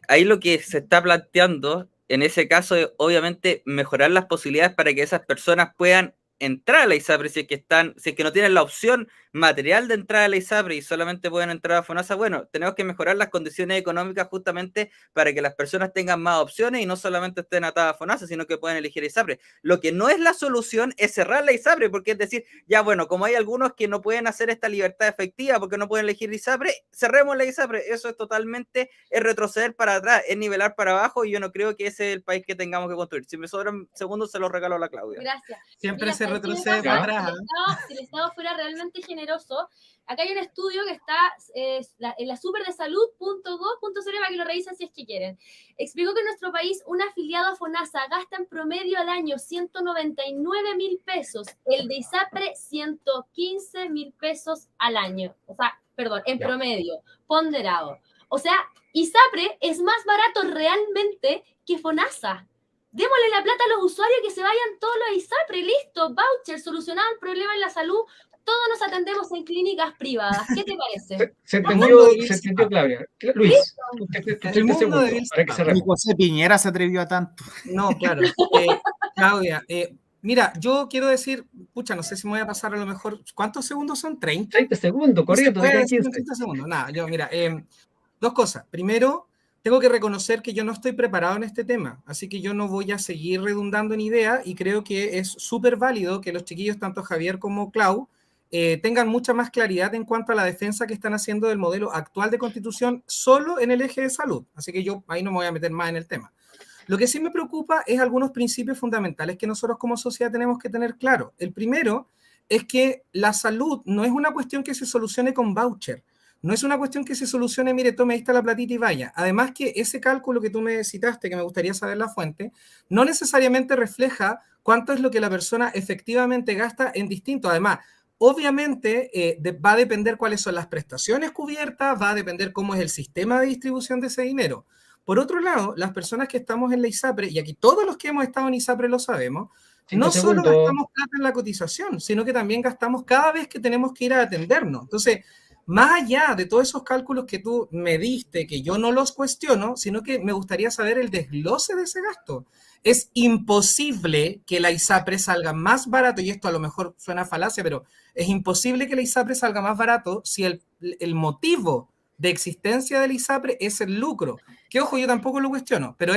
ahí lo que se está planteando en ese caso es obviamente mejorar las posibilidades para que esas personas puedan entrar a la ISAPRE si es que no tienen la opción material de entrada a la ISAPRE y solamente pueden entrar a FONASA, bueno, tenemos que mejorar las condiciones económicas justamente para que las personas tengan más opciones y no solamente estén atadas a FONASA, sino que puedan elegir ISAPRE. Lo que no es la solución es cerrar la ISAPRE, porque es decir, ya bueno, como hay algunos que no pueden hacer esta libertad efectiva porque no pueden elegir ISAPRE, cerremos la ISAPRE. Eso es totalmente es retroceder para atrás, es nivelar para abajo, y yo no creo que ese es el país que tengamos que construir. Si me sobran segundos, se los regalo a la Claudia. Gracias. Siempre Mira, se ¿sabes qué retrocede pasa? para atrás. Si el Estado fuera realmente generoso, acá hay un estudio que está en la superdesalud.gov.cl para que lo revisen si es que quieren. Explicó que en nuestro país un afiliado a FONASA gasta en promedio al año 199.000 pesos, el de ISAPRE 115.000 pesos al año. O sea, perdón, en promedio, ponderado. O sea, ISAPRE es más barato realmente que FONASA. Démosle la plata a los usuarios, que se vayan todos los ISAPRE, listo, voucher, solucionado el problema en la salud, todos nos atendemos en clínicas privadas. ¿Qué te parece? Se entendió, Claudia. Luis, El mundo de para que cerremos. José Piñera se atrevió a tanto. No, claro. Claudia, mira, yo quiero decir, pucha, no sé si me voy a pasar a lo mejor, ¿cuántos segundos son? 30. 30 segundos, corriendo. No 30 segundos, nada, yo, mira, dos cosas. Primero, tengo que reconocer que yo no estoy preparado en este tema, así que yo no voy a seguir redundando en ideas y creo que es súper válido que los chiquillos, tanto Javier como Clau, tengan mucha más claridad en cuanto a la defensa que están haciendo del modelo actual de constitución solo en el eje de salud. Así que yo ahí no me voy a meter más en el tema. Lo que sí me preocupa es algunos principios fundamentales que nosotros como sociedad tenemos que tener claro. El primero es que la salud no es una cuestión que se solucione con voucher. No es una cuestión que se solucione, mire, tome, ahí está la platita y vaya. Además que ese cálculo que tú me citaste, que me gustaría saber la fuente, no necesariamente refleja cuánto es lo que la persona efectivamente gasta en distinto. Además, obviamente va a depender cuáles son las prestaciones cubiertas, va a depender cómo es el sistema de distribución de ese dinero. Por otro lado, las personas que estamos en la ISAPRE, y aquí todos los que hemos estado en ISAPRE lo sabemos, no solo gastamos plata en la cotización, sino que también gastamos cada vez que tenemos que ir a atendernos. Entonces, más allá de todos esos cálculos que tú me diste, que yo no los cuestiono, sino que me gustaría saber el desglose de ese gasto. Es imposible que la ISAPRE salga más barato, y esto a lo mejor suena falacia, pero es imposible que la ISAPRE salga más barato si el motivo de existencia del ISAPRE es el lucro. Que ojo, yo tampoco lo cuestiono, pero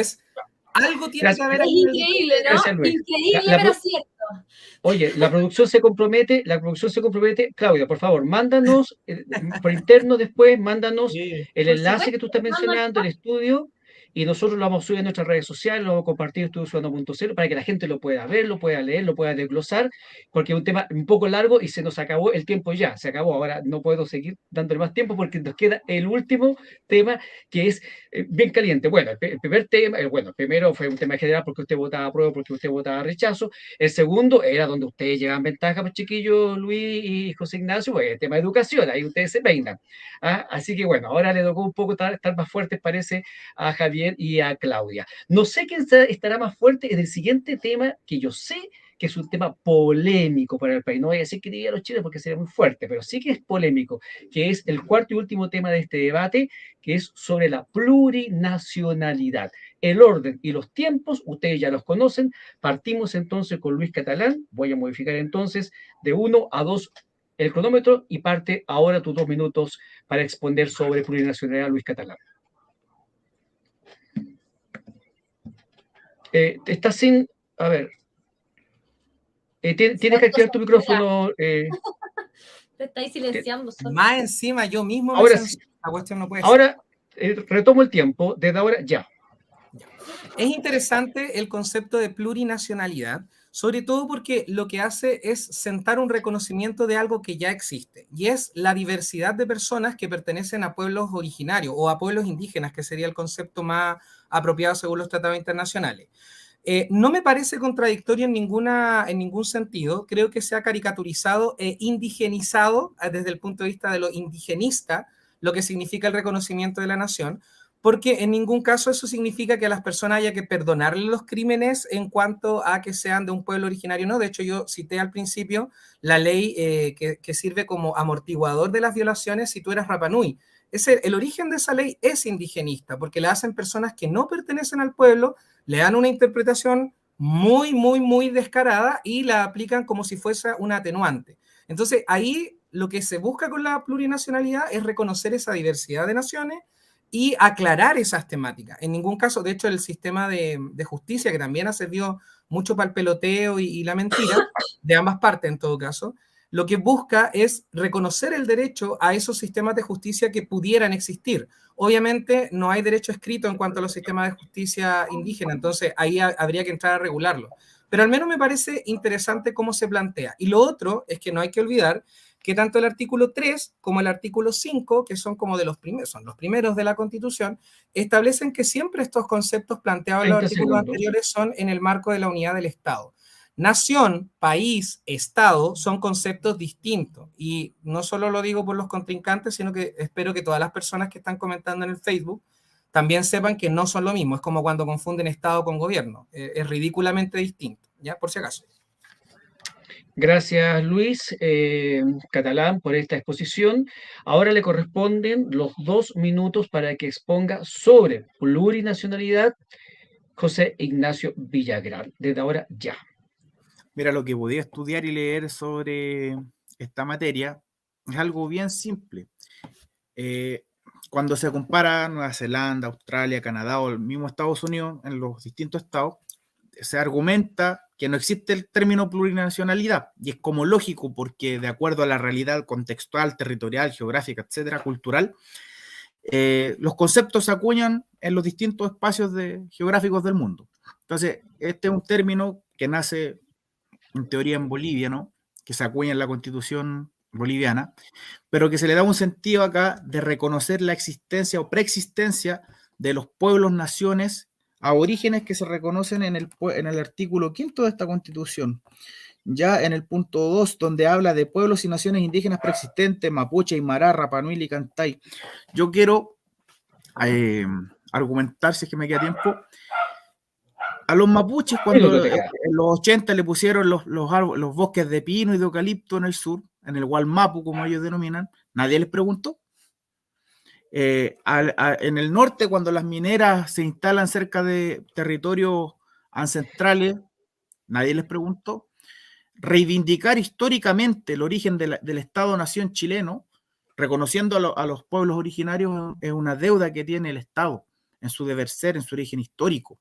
algo tiene que haber. Es increíble, ¿no? Increíble, pero cierto. Oye, la producción se compromete. Claudia, por favor, mándanos por interno después, mándanos el enlace que tú estás mencionando, el estudio, y nosotros lo vamos a subir en nuestras redes sociales, lo vamos a compartir en estudiociudadano.cl para que la gente lo pueda ver, lo pueda leer, lo pueda desglosar, porque es un tema un poco largo y se nos acabó el tiempo ya, se acabó. Ahora no puedo seguir dándole más tiempo porque nos queda el último tema, que es bien caliente. Bueno, el primer tema, el primero fue un tema general porque usted votaba apruebo, porque usted votaba rechazo. El segundo era donde ustedes llevan ventaja, pues chiquillos, Luis y José Ignacio, pues el tema de educación, ahí ustedes se peinan. Así que bueno, ahora le tocó un poco estar más fuertes, parece, a Javier y a Claudia. No sé quién estará más fuerte en el siguiente tema, que yo sé que es un tema polémico para el país. No voy a decir que diría los chiles porque sería muy fuerte, pero sí que es polémico, que es el cuarto y último tema de este debate, que es sobre la plurinacionalidad. El orden y los tiempos, ustedes ya los conocen. Partimos entonces con Luis Catalán. Voy a modificar entonces de 1 a 2 el cronómetro y parte ahora tus 2 minutos para exponer sobre plurinacionalidad, Luis Catalán. Estás sin... A ver. Tienes que activar tu micrófono. Te estáis silenciando. Más encima, yo mismo. Ahora sí. La cuestión no puede ahora retomo el tiempo. Desde ahora ya. Es interesante el concepto de plurinacionalidad, sobre todo porque lo que hace es sentar un reconocimiento de algo que ya existe, y es la diversidad de personas que pertenecen a pueblos originarios o a pueblos indígenas, que sería el concepto más apropiado según los tratados internacionales. No me parece contradictorio en ningún sentido. Creo que se ha caricaturizado e indigenizado desde el punto de vista de lo indigenista, lo que significa el reconocimiento de la nación, porque en ningún caso eso significa que a las personas haya que perdonarle los crímenes en cuanto a que sean de un pueblo originario. No, de hecho yo cité al principio la ley que sirve como amortiguador de las violaciones si tú eras Rapa Nui. El origen de esa ley es indigenista, porque la hacen personas que no pertenecen al pueblo, le dan una interpretación muy, muy, muy descarada y la aplican como si fuese una atenuante. Entonces ahí lo que se busca con la plurinacionalidad es reconocer esa diversidad de naciones y aclarar esas temáticas. En ningún caso, de hecho, el sistema de justicia, que también ha servido mucho para el peloteo y la mentira, de ambas partes en todo caso, lo que busca es reconocer el derecho a esos sistemas de justicia que pudieran existir. Obviamente no hay derecho escrito en cuanto a los sistemas de justicia indígena, entonces ahí habría que entrar a regularlo. Pero al menos me parece interesante cómo se plantea. Y lo otro es que no hay que olvidar que tanto el artículo 3 como el artículo 5, que son como de los primeros, son los primeros de la Constitución, establecen que siempre estos conceptos planteados en los artículos anteriores son en el marco de la unidad del Estado. Nación, país, Estado son conceptos distintos y no solo lo digo por los contrincantes, sino que espero que todas las personas que están comentando en el Facebook también sepan que no son lo mismo. Es como cuando confunden Estado con gobierno. Es ridículamente distinto, ¿ya? Por si acaso. Gracias, Luis Catalán, por esta exposición. Ahora le corresponden los 2 minutos para que exponga sobre plurinacionalidad José Ignacio Villagrán. Desde ahora ya. Mira, lo que podía estudiar y leer sobre esta materia es algo bien simple. Cuando se compara Nueva Zelanda, Australia, Canadá o el mismo Estados Unidos, en los distintos estados, se argumenta que no existe el término plurinacionalidad, y es como lógico porque de acuerdo a la realidad contextual, territorial, geográfica, etcétera, cultural, los conceptos se acuñan en los distintos espacios geográficos del mundo. Entonces, este es un término que nace en teoría en Bolivia, ¿no? Que se acuña en la Constitución boliviana, pero que se le da un sentido acá de reconocer la existencia o preexistencia de los pueblos, naciones, aborígenes que se reconocen en el artículo 5 de esta Constitución. Ya en el punto 2, donde habla de pueblos y naciones indígenas preexistentes, Mapuche, Aymara, Rapa Nui y Cantay. Yo quiero argumentar, si es que me queda tiempo, a los mapuches cuando en los 80 le pusieron los bosques de pino y de eucalipto en el sur, en el Gualmapu, como ellos denominan, nadie les preguntó. En el norte, cuando las mineras se instalan cerca de territorios ancestrales, nadie les preguntó. Reivindicar históricamente el origen del Estado-Nación chileno, reconociendo a los pueblos originarios, es una deuda que tiene el Estado en su deber ser, en su origen histórico.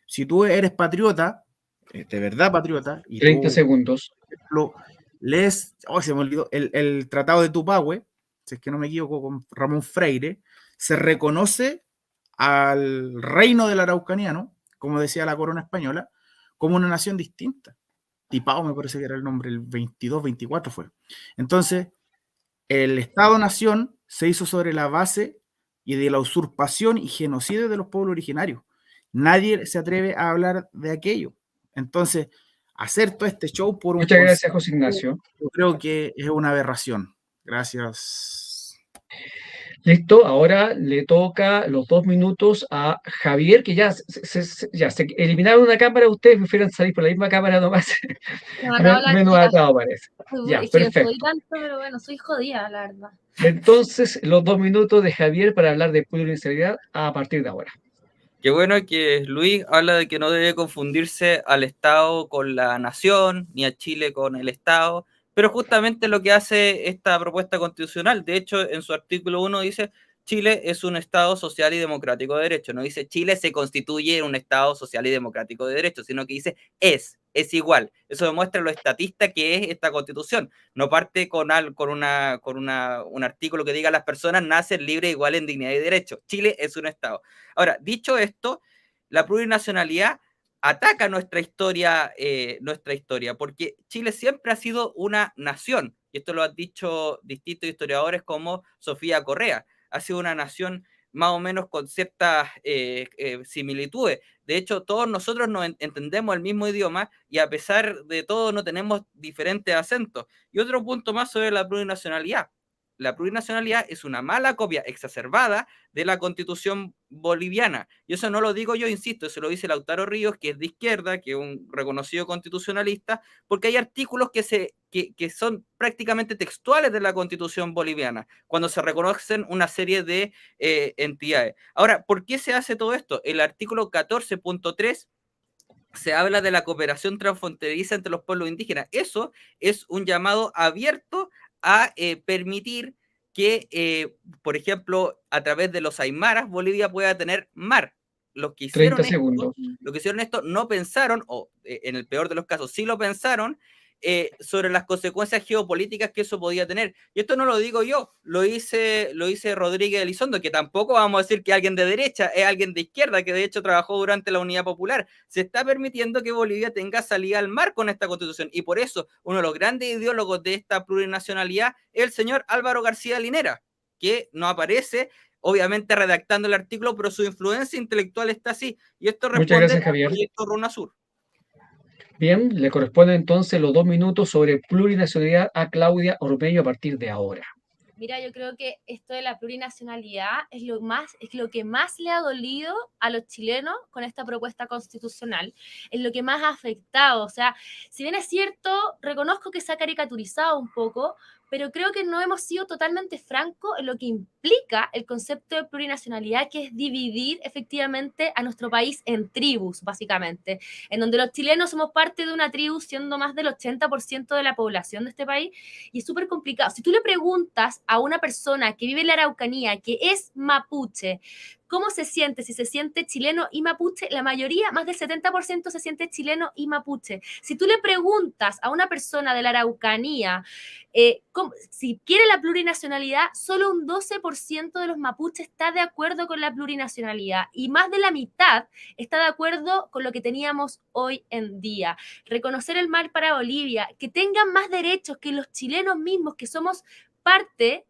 Si tú eres patriota, de verdad patriota, y 30 segundos. Lees, se me olvidó, el Tratado de Tupahue, si es que no me equivoco, con Ramón Freire, se reconoce al reino del Araucaniano, como decía la corona española, como una nación distinta. Tipao me parece que era el nombre, el 22, 24 fue. Entonces, el Estado-Nación se hizo sobre la base y de la usurpación y genocidio de los pueblos originarios. Nadie se atreve a hablar de aquello. Entonces, hacer todo este show por un... Muchas gracias, José Ignacio. Yo creo que es una aberración. Gracias. Listo, ahora le toca los 2 minutos a Javier, que ya se eliminaron una cámara, ustedes prefieren salir por la misma cámara nomás. Menos atado parece. Ya, perfecto. Soy tanto, pero bueno, soy jodida, la verdad. Entonces, los 2 minutos de Javier para hablar de plurinacionalidad a partir de ahora. Qué bueno que Luis habla de que no debe confundirse al Estado con la nación, ni a Chile con el Estado, pero justamente lo que hace esta propuesta constitucional. De hecho, en su artículo 1 dice, Chile es un Estado social y democrático de derecho. No dice Chile se constituye en un Estado social y democrático de derecho, sino que dice es igual. Eso demuestra lo estatista que es esta Constitución. No parte con un artículo que diga las personas nacen libres, iguales en dignidad y derecho. Chile es un Estado. Ahora, dicho esto, la plurinacionalidad ataca nuestra historia, porque Chile siempre ha sido una nación, y esto lo han dicho distintos historiadores como Sofía Correa. Ha sido una nación más o menos con ciertas similitudes. De hecho, todos nosotros nos entendemos el mismo idioma y a pesar de todo no tenemos diferentes acentos. Y otro punto más sobre la plurinacionalidad. La plurinacionalidad es una mala copia exacerbada de la Constitución boliviana. Y eso no lo digo yo, insisto, eso lo dice Lautaro Ríos, que es de izquierda, que es un reconocido constitucionalista, porque hay artículos que son prácticamente textuales de la Constitución boliviana, cuando se reconocen una serie de entidades. Ahora, ¿por qué se hace todo esto? El artículo 14.3 se habla de la cooperación transfronteriza entre los pueblos indígenas. Eso es un llamado abierto a permitir que, por ejemplo, a través de los aymaras, Bolivia pueda tener mar. Los que hicieron 30 segundos. Lo que hicieron esto no pensaron, o en el peor de los casos sí lo pensaron, sobre las consecuencias geopolíticas que eso podía tener. Y esto no lo digo yo, lo dice Rodríguez Elizondo, que tampoco vamos a decir que alguien de derecha, es alguien de izquierda, que de hecho trabajó durante la Unidad Popular. Se está permitiendo que Bolivia tenga salida al mar con esta constitución, y por eso uno de los grandes ideólogos de esta plurinacionalidad es el señor Álvaro García Linera, que no aparece, obviamente redactando el artículo, pero su influencia intelectual está así, y esto responde al proyecto Runa Sur. Bien, le corresponde entonces los 2 minutos sobre plurinacionalidad a Claudia Ormeño a partir de ahora. Mira, yo creo que esto de la plurinacionalidad es lo que más le ha dolido a los chilenos con esta propuesta constitucional, es lo que más ha afectado. O sea, si bien es cierto, reconozco que se ha caricaturizado un poco, pero creo que no hemos sido totalmente francos en lo que implica el concepto de plurinacionalidad, que es dividir efectivamente a nuestro país en tribus, básicamente, en donde los chilenos somos parte de una tribu, siendo más del 80% de la población de este país, y es súper complicado. Si tú le preguntas a una persona que vive en la Araucanía, que es mapuche, ¿cómo se siente? Si se siente chileno y mapuche, la mayoría, más del 70% se siente chileno y mapuche. Si tú le preguntas a una persona de la Araucanía si quiere la plurinacionalidad, solo un 12% de los mapuches está de acuerdo con la plurinacionalidad y más de la mitad está de acuerdo con lo que teníamos hoy en día. Reconocer el mar para Bolivia, que tengan más derechos que los chilenos mismos, que somos parte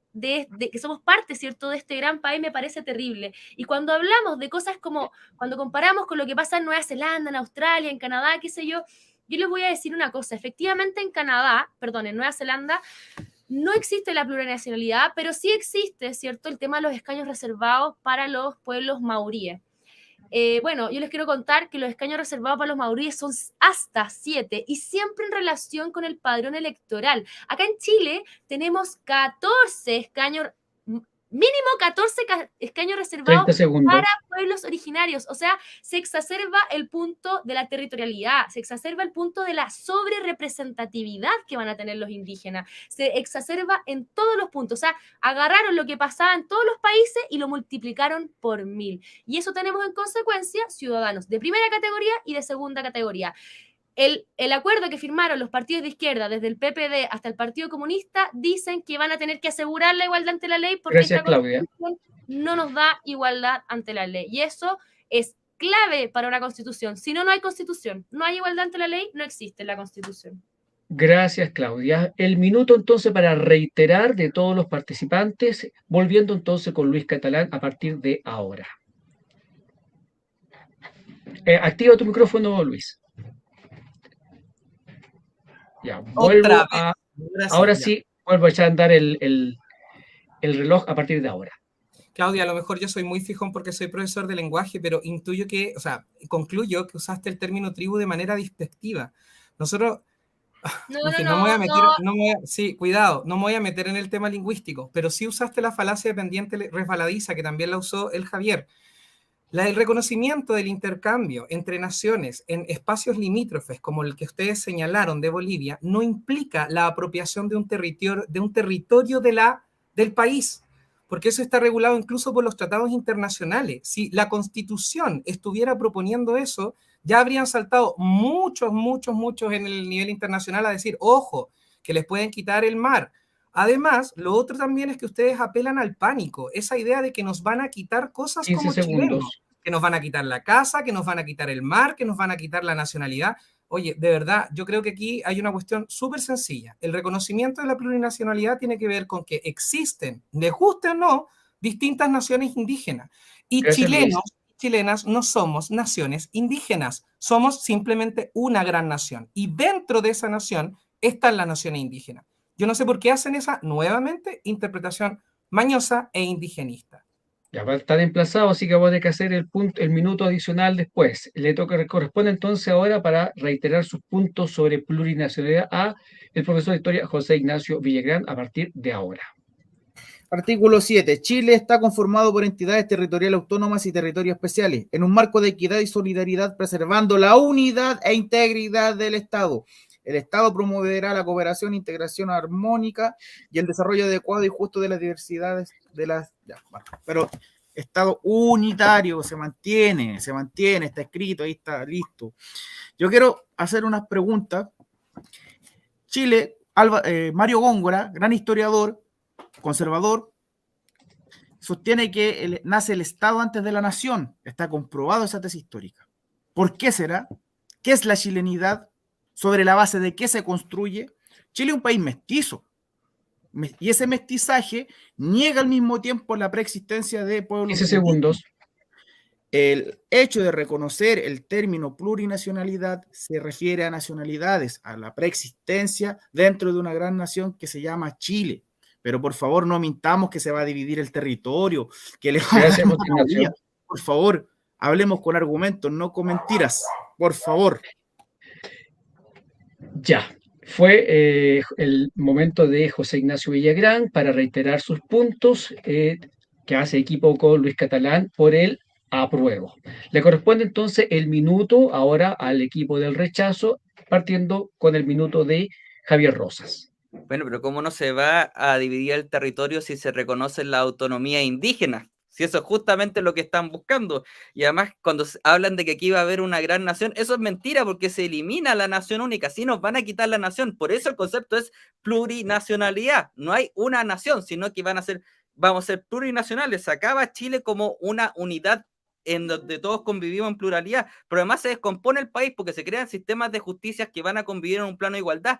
¿cierto?, de este gran país, me parece terrible. Y cuando hablamos de cosas como, cuando comparamos con lo que pasa en Nueva Zelanda, en Australia, en Canadá, qué sé yo les voy a decir una cosa. Efectivamente en Nueva Zelanda, no existe la plurinacionalidad, pero sí existe, ¿cierto?, el tema de los escaños reservados para los pueblos maoríes. Bueno, yo les quiero contar que los escaños reservados para los maoríes son hasta 7 y siempre en relación con el padrón electoral. Acá en Chile tenemos 14 escaños, mínimo 14 escaños reservados para pueblos originarios. O sea, se exacerba el punto de la territorialidad, se exacerba el punto de la sobrerepresentatividad que van a tener los indígenas, se exacerba en todos los puntos. O sea, agarraron lo que pasaba en todos los países y lo multiplicaron por 1000. Y eso tenemos en consecuencia ciudadanos de primera categoría y de segunda categoría. El acuerdo que firmaron los partidos de izquierda, desde el PPD hasta el Partido Comunista, dicen que van a tener que asegurar la igualdad ante la ley porque esta Constitución no nos da igualdad ante la ley. Y eso es clave para una Constitución. Si no, no hay Constitución. No hay igualdad ante la ley, no existe la Constitución. Gracias, Claudia. El minuto entonces para reiterar de todos los participantes, volviendo entonces con Luis Catalán a partir de ahora. Activa tu micrófono, Luis. Ya, ahora sí, vuelvo a echar a andar el reloj a partir de ahora. Claudia, a lo mejor yo soy muy fijón porque soy profesor de lenguaje, pero concluyo que usaste el término tribu de manera despectiva. Nosotros, no me voy a meter, cuidado, no me voy a meter en el tema lingüístico, pero sí usaste la falacia pendiente resbaladiza, que también la usó el Javier. El reconocimiento del intercambio entre naciones en espacios limítrofes, como el que ustedes señalaron de Bolivia, no implica la apropiación de un territorio del país, porque eso está regulado incluso por los tratados internacionales. Si la Constitución estuviera proponiendo eso, ya habrían saltado muchos en el nivel internacional a decir, ojo, que les pueden quitar el mar. Además, lo otro también es que ustedes apelan al pánico, esa idea de que nos van a quitar cosas como chilenos, que nos van a quitar la casa, que nos van a quitar el mar, que nos van a quitar la nacionalidad. Oye, de verdad, yo creo que aquí hay una cuestión súper sencilla. El reconocimiento de la plurinacionalidad tiene que ver con que existen, les guste o no, distintas naciones indígenas. Y chilenos y chilenas no somos naciones indígenas, somos simplemente una gran nación. Y dentro de esa nación están las naciones indígenas. Yo no sé por qué hacen esa, nuevamente, interpretación mañosa e indigenista. Ya va a estar emplazado, así que voy a tener que hacer el minuto adicional después. Corresponde entonces ahora para reiterar sus puntos sobre plurinacionalidad a el profesor de Historia José Ignacio Villagrán a partir de ahora. Artículo 7. Chile está conformado por entidades territoriales autónomas y territorios especiales, en un marco de equidad y solidaridad, preservando la unidad e integridad del Estado. El Estado promoverá la cooperación e integración armónica y el desarrollo adecuado y justo de las diversidades de las... Ya, bueno, pero Estado unitario se mantiene, está escrito, ahí está, listo. Yo quiero hacer unas preguntas. Chile, Mario Góngora, gran historiador, conservador, sostiene que nace el Estado antes de la nación. Está comprobado esa tesis histórica. ¿Por qué será? ¿Qué es la chilenidad? ¿Sobre la base de qué se construye? Chile es un país mestizo. Y ese mestizaje niega al mismo tiempo la preexistencia de pueblos. 15 segundos. El hecho de reconocer el término plurinacionalidad se refiere a nacionalidades, a la preexistencia dentro de una gran nación que se llama Chile. Pero por favor no mintamos que se va a dividir el territorio, que le va a dar una vía. Por favor, hablemos con argumentos, no con mentiras. Por favor. Ya, fue el momento de José Ignacio Villagrán para reiterar sus puntos que hace equipo con Luis Catalán por el apruebo. Le corresponde entonces el minuto ahora al equipo del rechazo, partiendo con el minuto de Javier Rosas. Bueno, pero ¿cómo no se va a dividir el territorio si se reconoce la autonomía indígena? Si eso es justamente lo que están buscando. Y además, cuando hablan de que aquí va a haber una gran nación, eso es mentira porque se elimina la nación única. Sí nos van a quitar la nación. Por eso el concepto es plurinacionalidad. No hay una nación, sino que vamos a ser plurinacionales. Se acaba Chile como una unidad en donde todos convivimos en pluralidad, pero además se descompone el país porque se crean sistemas de justicia que van a convivir en un plano de igualdad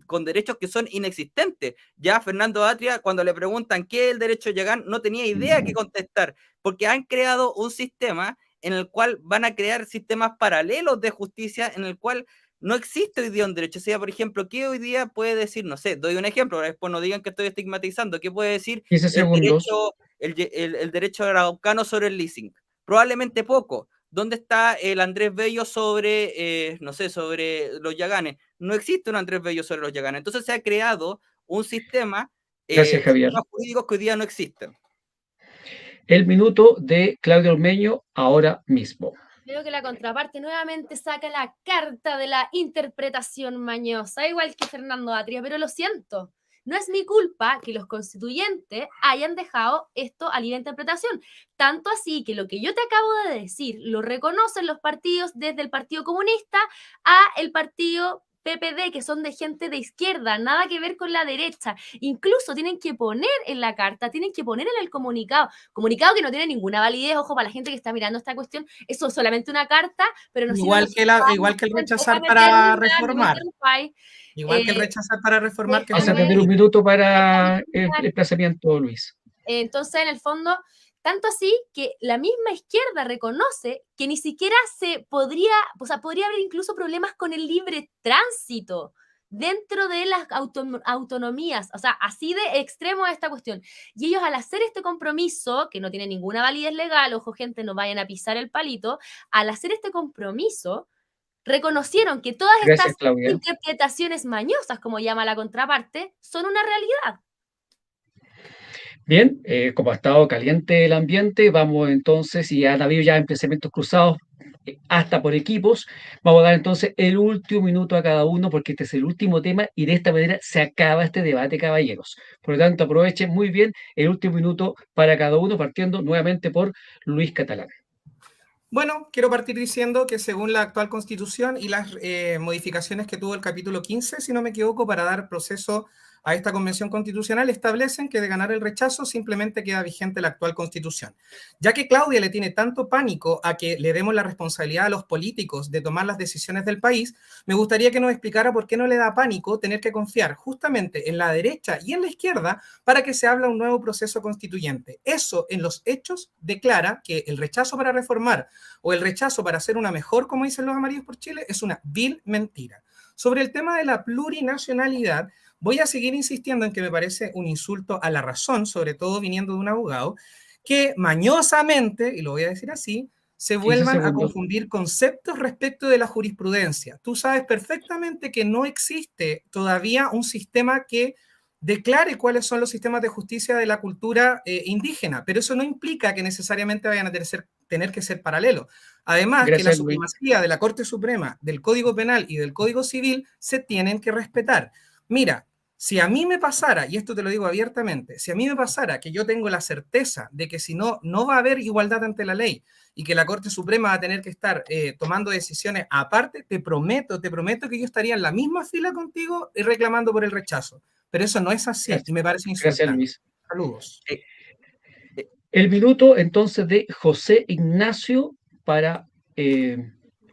con derechos que son inexistentes. Ya Fernando Atria, cuando le preguntan qué es el derecho a llegar, no tenía idea qué contestar, porque han creado un sistema en el cual van a crear sistemas paralelos de justicia en el cual no existe hoy día un derecho. O sea, por ejemplo, ¿qué hoy día puede decir? No sé, doy un ejemplo, después no digan que estoy estigmatizando. ¿Qué puede decir el derecho araucano sobre el leasing? Probablemente poco. ¿Dónde está el Andrés Bello sobre, no sé, sobre los yaganes? No existe un Andrés Bello sobre los yaganes. Entonces se ha creado un sistema, Gracias, Javier. jurídicos que hoy día no existen. El minuto de Claudio Ormeño ahora mismo. Veo que la contraparte nuevamente saca la carta de la interpretación mañosa, igual que Fernando Atria, pero lo siento. No es mi culpa que los constituyentes hayan dejado esto a libre interpretación. Tanto así que lo que yo te acabo de decir lo reconocen los partidos desde el Partido Comunista a el Partido PPD, que son de gente de izquierda, nada que ver con la derecha. Incluso tienen que poner en la carta, tienen que poner en el comunicado que no tiene ninguna validez, ojo, para la gente que está mirando esta cuestión, eso es solamente una carta, pero no igual que el rechazar para reformar. Igual que el rechazar para reformar. Vas a tener un minuto para el desplazamiento, Luis. Entonces, en el fondo, tanto así que la misma izquierda reconoce que ni siquiera podría haber incluso problemas con el libre tránsito dentro de las autonomías, o sea, así de extremo esta cuestión. Y ellos al hacer este compromiso, que no tiene ninguna validez legal, ojo gente, no vayan a pisar el palito, al hacer este compromiso, reconocieron que todas estas interpretaciones mañosas, como llama la contraparte, son una realidad. Bien, como ha estado caliente el ambiente, vamos entonces, y han habido ya emplazamientos cruzados hasta por equipos, vamos a dar entonces el último minuto a cada uno, porque este es el último tema y de esta manera se acaba este debate, caballeros. Por lo tanto, aprovechen muy bien el último minuto para cada uno, partiendo nuevamente por Luis Catalán. Bueno, quiero partir diciendo que según la actual Constitución y las modificaciones que tuvo el capítulo 15, si no me equivoco, para dar proceso a esta convención constitucional, establecen que de ganar el rechazo simplemente queda vigente la actual Constitución. Ya que Claudia le tiene tanto pánico a que le demos la responsabilidad a los políticos de tomar las decisiones del país, me gustaría que nos explicara por qué no le da pánico tener que confiar justamente en la derecha y en la izquierda para que se abra un nuevo proceso constituyente. Eso, en los hechos, declara que el rechazo para reformar o el rechazo para hacer una mejor, como dicen los amarillos por Chile, es una vil mentira. Sobre el tema de la plurinacionalidad, voy a seguir insistiendo en que me parece un insulto a la razón, sobre todo viniendo de un abogado, que mañosamente, y lo voy a decir así, se vuelvan a confundir conceptos respecto de la jurisprudencia. Tú sabes perfectamente que no existe todavía un sistema que declare cuáles son los sistemas de justicia de la cultura indígena, pero eso no implica que necesariamente vayan a tener que ser paralelos. Además, que la supremacía de la Corte Suprema, del Código Penal y del Código Civil se tienen que respetar. Mira, si a mí me pasara, y esto te lo digo abiertamente, si a mí me pasara que yo tengo la certeza de que si no, no va a haber igualdad ante la ley y que la Corte Suprema va a tener que estar tomando decisiones aparte, te prometo que yo estaría en la misma fila contigo y reclamando por el rechazo. Pero eso no es así y me parece insultante. Gracias, Luis. Saludos. El minuto entonces de José Ignacio para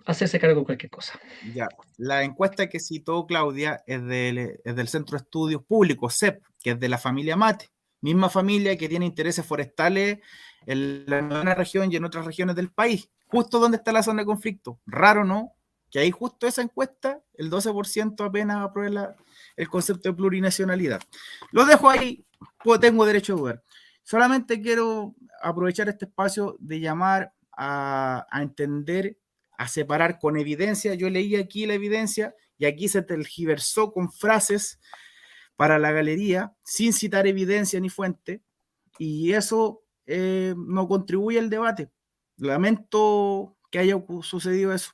hacerse cargo de cualquier cosa. Ya, la encuesta que citó Claudia es del Centro de Estudios Públicos, CEP, que es de la familia Mate, misma familia que tiene intereses forestales en la novena región y en otras regiones del país, justo donde está la zona de conflicto. Raro, ¿no? Que ahí justo esa encuesta, el 12% apenas aprueba el concepto de plurinacionalidad. Lo dejo ahí, pues tengo derecho a dudar. Solamente quiero aprovechar este espacio de llamar a entender, a separar con evidencia. Yo leí aquí la evidencia y aquí se tergiversó con frases para la galería sin citar evidencia ni fuente, y eso no contribuye al debate. Lamento que haya sucedido eso.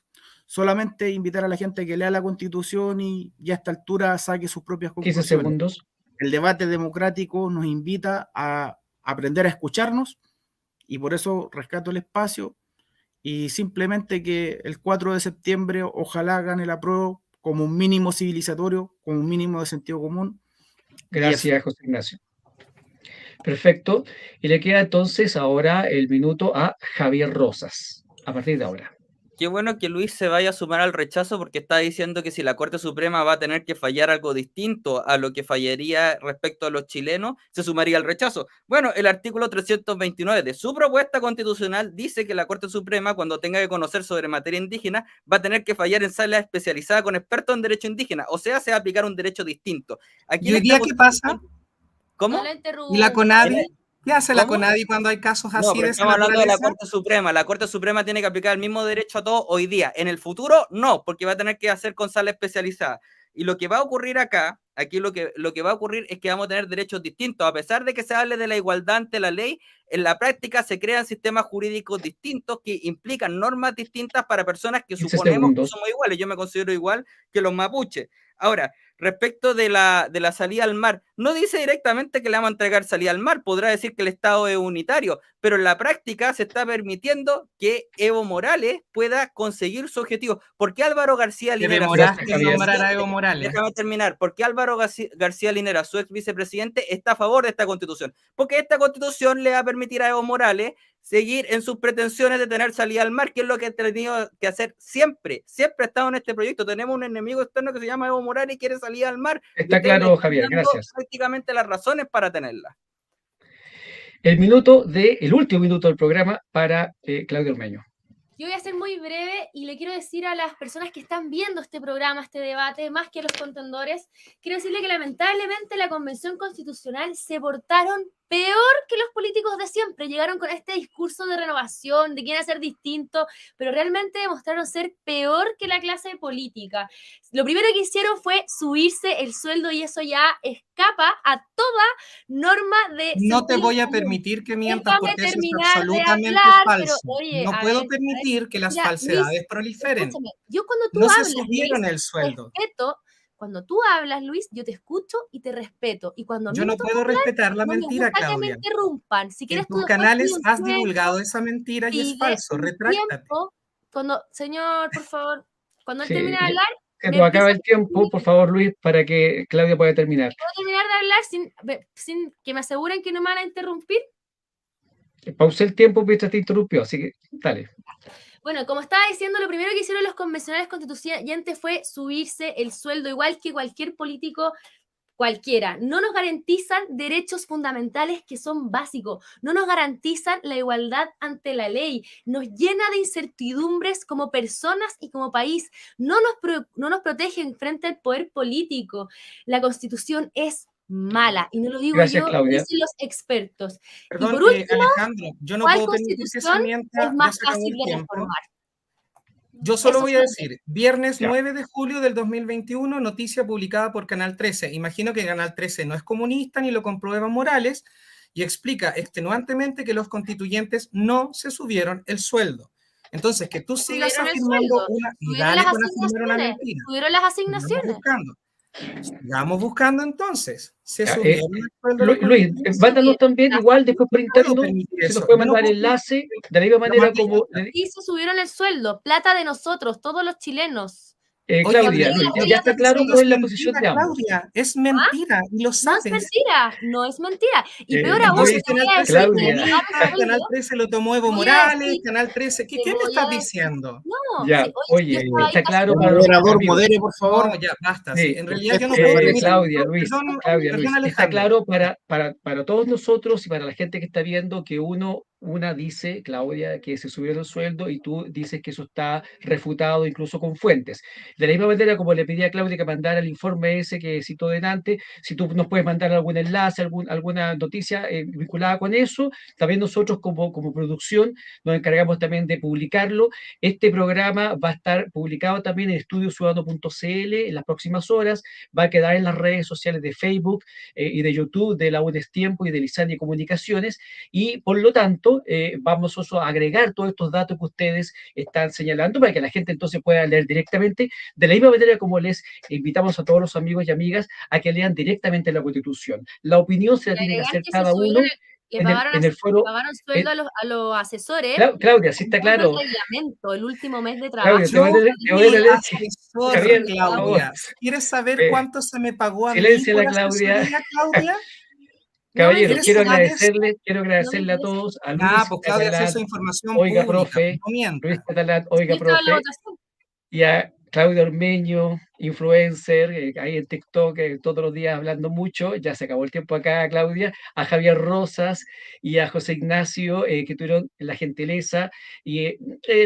Solamente invitar a la gente a que lea la Constitución y a esta altura saque sus propias conclusiones. 15 segundos. El debate democrático nos invita a aprender a escucharnos, y por eso rescato el espacio, y simplemente que el 4 de septiembre ojalá gane el apruebo como un mínimo civilizatorio, como un mínimo de sentido común. Gracias, José Ignacio. Perfecto. Y le queda entonces ahora el minuto a Javier Rosas, a partir de ahora. Qué bueno que Luis se vaya a sumar al rechazo, porque está diciendo que si la Corte Suprema va a tener que fallar algo distinto a lo que fallaría respecto a los chilenos, se sumaría al rechazo. Bueno, el artículo 329 de su propuesta constitucional dice que la Corte Suprema, cuando tenga que conocer sobre materia indígena, va a tener que fallar en sala especializada con expertos en derecho indígena, o sea, se va a aplicar un derecho distinto. Aquí ¿y hoy día qué pasa? ¿Cómo? ¿Y la CONADI? ¿Qué hace la CONADI cuando hay casos así de esa estamos hablando de la Corte Suprema. La Corte Suprema tiene que aplicar el mismo derecho a todos hoy día. En el futuro, no, porque va a tener que hacer con sala especializada. Y lo que va a ocurrir acá, aquí lo que va a ocurrir es que vamos a tener derechos distintos. A pesar de que se hable de la igualdad ante la ley, en la práctica se crean sistemas jurídicos distintos que implican normas distintas para personas que suponemos que somos iguales. Yo me considero igual que los mapuches. Ahora, respecto de la salida al mar, no dice directamente que le vamos a entregar salida al mar, podrá decir que el Estado es unitario, pero en la práctica se está permitiendo que Evo Morales pueda conseguir su objetivo. ¿Por qué Álvaro García Linera? Déjame terminar. ¿Por qué Álvaro García Linera, su ex vicepresidente, está a favor de esta constitución? Porque esta constitución le va a permitir a Evo Morales seguir en sus pretensiones de tener salida al mar, que es lo que ha tenido que hacer siempre. Siempre ha estado en este proyecto. Tenemos un enemigo externo que se llama Evo Morales y quiere salida al mar. Está claro, Javier, gracias. Prácticamente las razones para tenerla. El último minuto del programa para Claudio Ormeño. Yo voy a ser muy breve y le quiero decir a las personas que están viendo este programa, este debate, más que a los contendores, quiero decirle que lamentablemente la Convención Constitucional se portaron peor que los políticos de siempre. Llegaron con este discurso de renovación, de quieren hacer distinto, pero realmente demostraron ser peor que la clase política. Lo primero que hicieron fue subirse el sueldo y eso ya escapa a toda norma de... No te voy a permitir que mientas porque eso es absolutamente falso. Pero, oye, no puedo permitir que las falsedades Luis, proliferen. Yo cuando tú no hablas, se subieron Luis, el sueldo. Cuando tú hablas, Luis, yo te escucho y te respeto. Y cuando yo no puedo respetar la mentira, Claudia. Que me interrumpan. Si quieres, en tus canales has divulgado esa mentira y es falso. Retráctate. Señor, por favor, cuando él termine de hablar... Que nos acaba el tiempo, por favor, Luis, para que Claudia pueda terminar. ¿Puedo terminar de hablar sin que me aseguren que no me van a interrumpir? Pausé el tiempo mientras te interrumpió, así que dale. Bueno, como estaba diciendo, lo primero que hicieron los convencionales constituyentes fue subirse el sueldo, igual que cualquier político cualquiera. No nos garantizan derechos fundamentales que son básicos, no nos garantizan la igualdad ante la ley, nos llena de incertidumbres como personas y como país, no nos protegen frente al poder político. La Constitución es mala, y no lo digo yo, lo dicen los expertos. Perdón, y por último, Alejandro, yo no puedo permitir que se mienta, es más fácil de reformar. Yo solo Eso voy a fue. decir, viernes Ya. 9 de julio del 2021, noticia publicada por Canal 13. Imagino que Canal 13 no es comunista ni lo compró Evo Morales, y explica extenuantemente que los constituyentes no se subieron el sueldo. Entonces, que tú sigas Subieron el afirmando sueldo, una... Y subieron dale las con afirmar una asignaciones, mentira. subieron las Sigamos asignaciones. buscando. Sigamos buscando entonces. Se Ya, subieron el sueldo de los Luis, constituyentes. mándanos también Ya. igual después por No puedo interno, permitir si nos eso. puede Yo no mandar puedo el enlace, de la misma manera como... Sí, se subieron el sueldo, plata de nosotros, todos los chilenos. Oye, Claudia, También Luis, las ya huellas está de claro diciembre. cuál es la Es posición mentira, de ambos. Claudia, es mentira, y lo No es sabes. mentira, no es mentira. Y peor aún, Luis, te voy a decir Claudia. que le pagaron Canal sueldo. 13 lo tomó Evo Voy a Morales, decir- Canal 13, ¿qué te me voy estás a decir- diciendo? No, Ya, sí, oye, yo estaba ahí está casi claro un para los Moderador, amigos. modere, por favor. No, ya, basta. Sí. Sí. En realidad yo no puedo permitir. Claudia, Luis, Perdón, Claudia, perdón, Luis, está Alejandro. claro para todos nosotros y para la gente que está viendo que una dice, Claudia, que se subió el sueldo y tú dices que eso está refutado incluso con fuentes. De la misma manera como le pedí a Claudia que mandara el informe ese que citó delante, si tú nos puedes mandar algún enlace, alguna noticia vinculada con eso, también nosotros como producción nos encargamos también de publicarlo. Este programa va a estar publicado también en estudiociudadano.cl en las próximas horas, va a quedar en las redes sociales de Facebook y de YouTube de la UNES Tiempo y de Lisania Comunicaciones, y por lo tanto vamos a agregar todos estos datos que ustedes están señalando para que la gente entonces pueda leer directamente, de la misma manera como les invitamos a todos los amigos y amigas a que lean directamente la Constitución. La opinión se la tiene que hacer cada uno en el foro. pagaron sueldo a los asesores. Claudia, sí está claro. El reglamento, el último mes de trabajo. Claudia, te voy a leer. Asesor, Javier, Claudia. ¿Quieres saber cuánto se me pagó a mí silencia por la Claudia. asesoría, Claudia? Caballero, ¿quieres quiero saber agradecerle a todos, a Luis pues Claudia, Catalán, esa información oiga, pública, profe, no mienta. Luis Catalán, oiga, Sí, estaba en la profe, votación. y a Claudia Ormeño, influencer, ahí en TikTok, todos los días hablando mucho, ya se acabó el tiempo acá, Claudia, a Javier Rosas y a José Ignacio, que tuvieron la gentileza y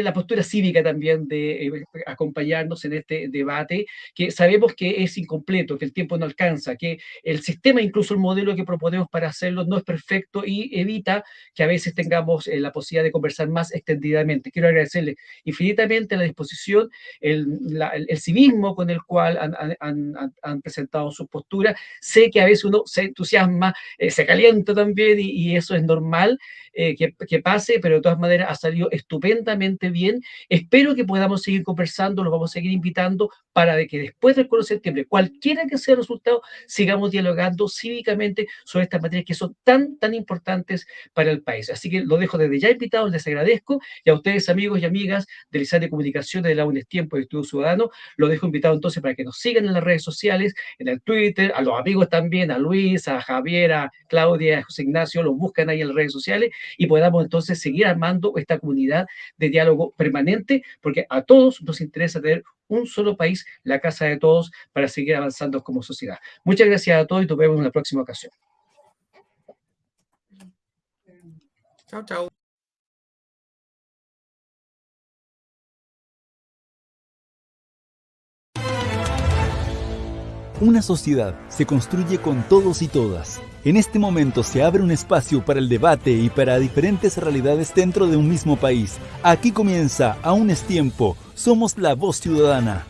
la postura cívica también de acompañarnos en este debate, que sabemos que es incompleto, que el tiempo no alcanza, que el sistema, incluso el modelo que proponemos para hacerlo, no es perfecto y evita que a veces tengamos la posibilidad de conversar más extendidamente. Quiero agradecerle infinitamente la disposición, el civismo con el cual han presentado su postura. Sé que a veces uno se entusiasma, se calienta también y eso es normal que pase, pero de todas maneras ha salido estupendamente bien. Espero que podamos seguir conversando, los vamos a seguir invitando para que después del 4 de septiembre, cualquiera que sea el resultado, sigamos dialogando cívicamente sobre estas materias que son tan importantes para el país. Así que lo dejo desde ya invitados, les agradezco, y a ustedes, amigos y amigas de Lisania Comunicaciones, de la UNES Tiempo y Estudio Ciudadano, lo dejo invitado entonces para que nos sigan en las redes sociales, en el Twitter, a los amigos también, a Luis, a Javier, a Claudia, a José Ignacio, los buscan ahí en las redes sociales y podamos entonces seguir armando esta comunidad de diálogo permanente, porque a todos nos interesa tener un solo país, la casa de todos, para seguir avanzando como sociedad. Muchas gracias a todos y nos vemos en la próxima ocasión. Chao, chao. Una sociedad se construye con todos y todas. En este momento se abre un espacio para el debate y para diferentes realidades dentro de un mismo país. Aquí comienza Aún es tiempo. Somos la voz ciudadana.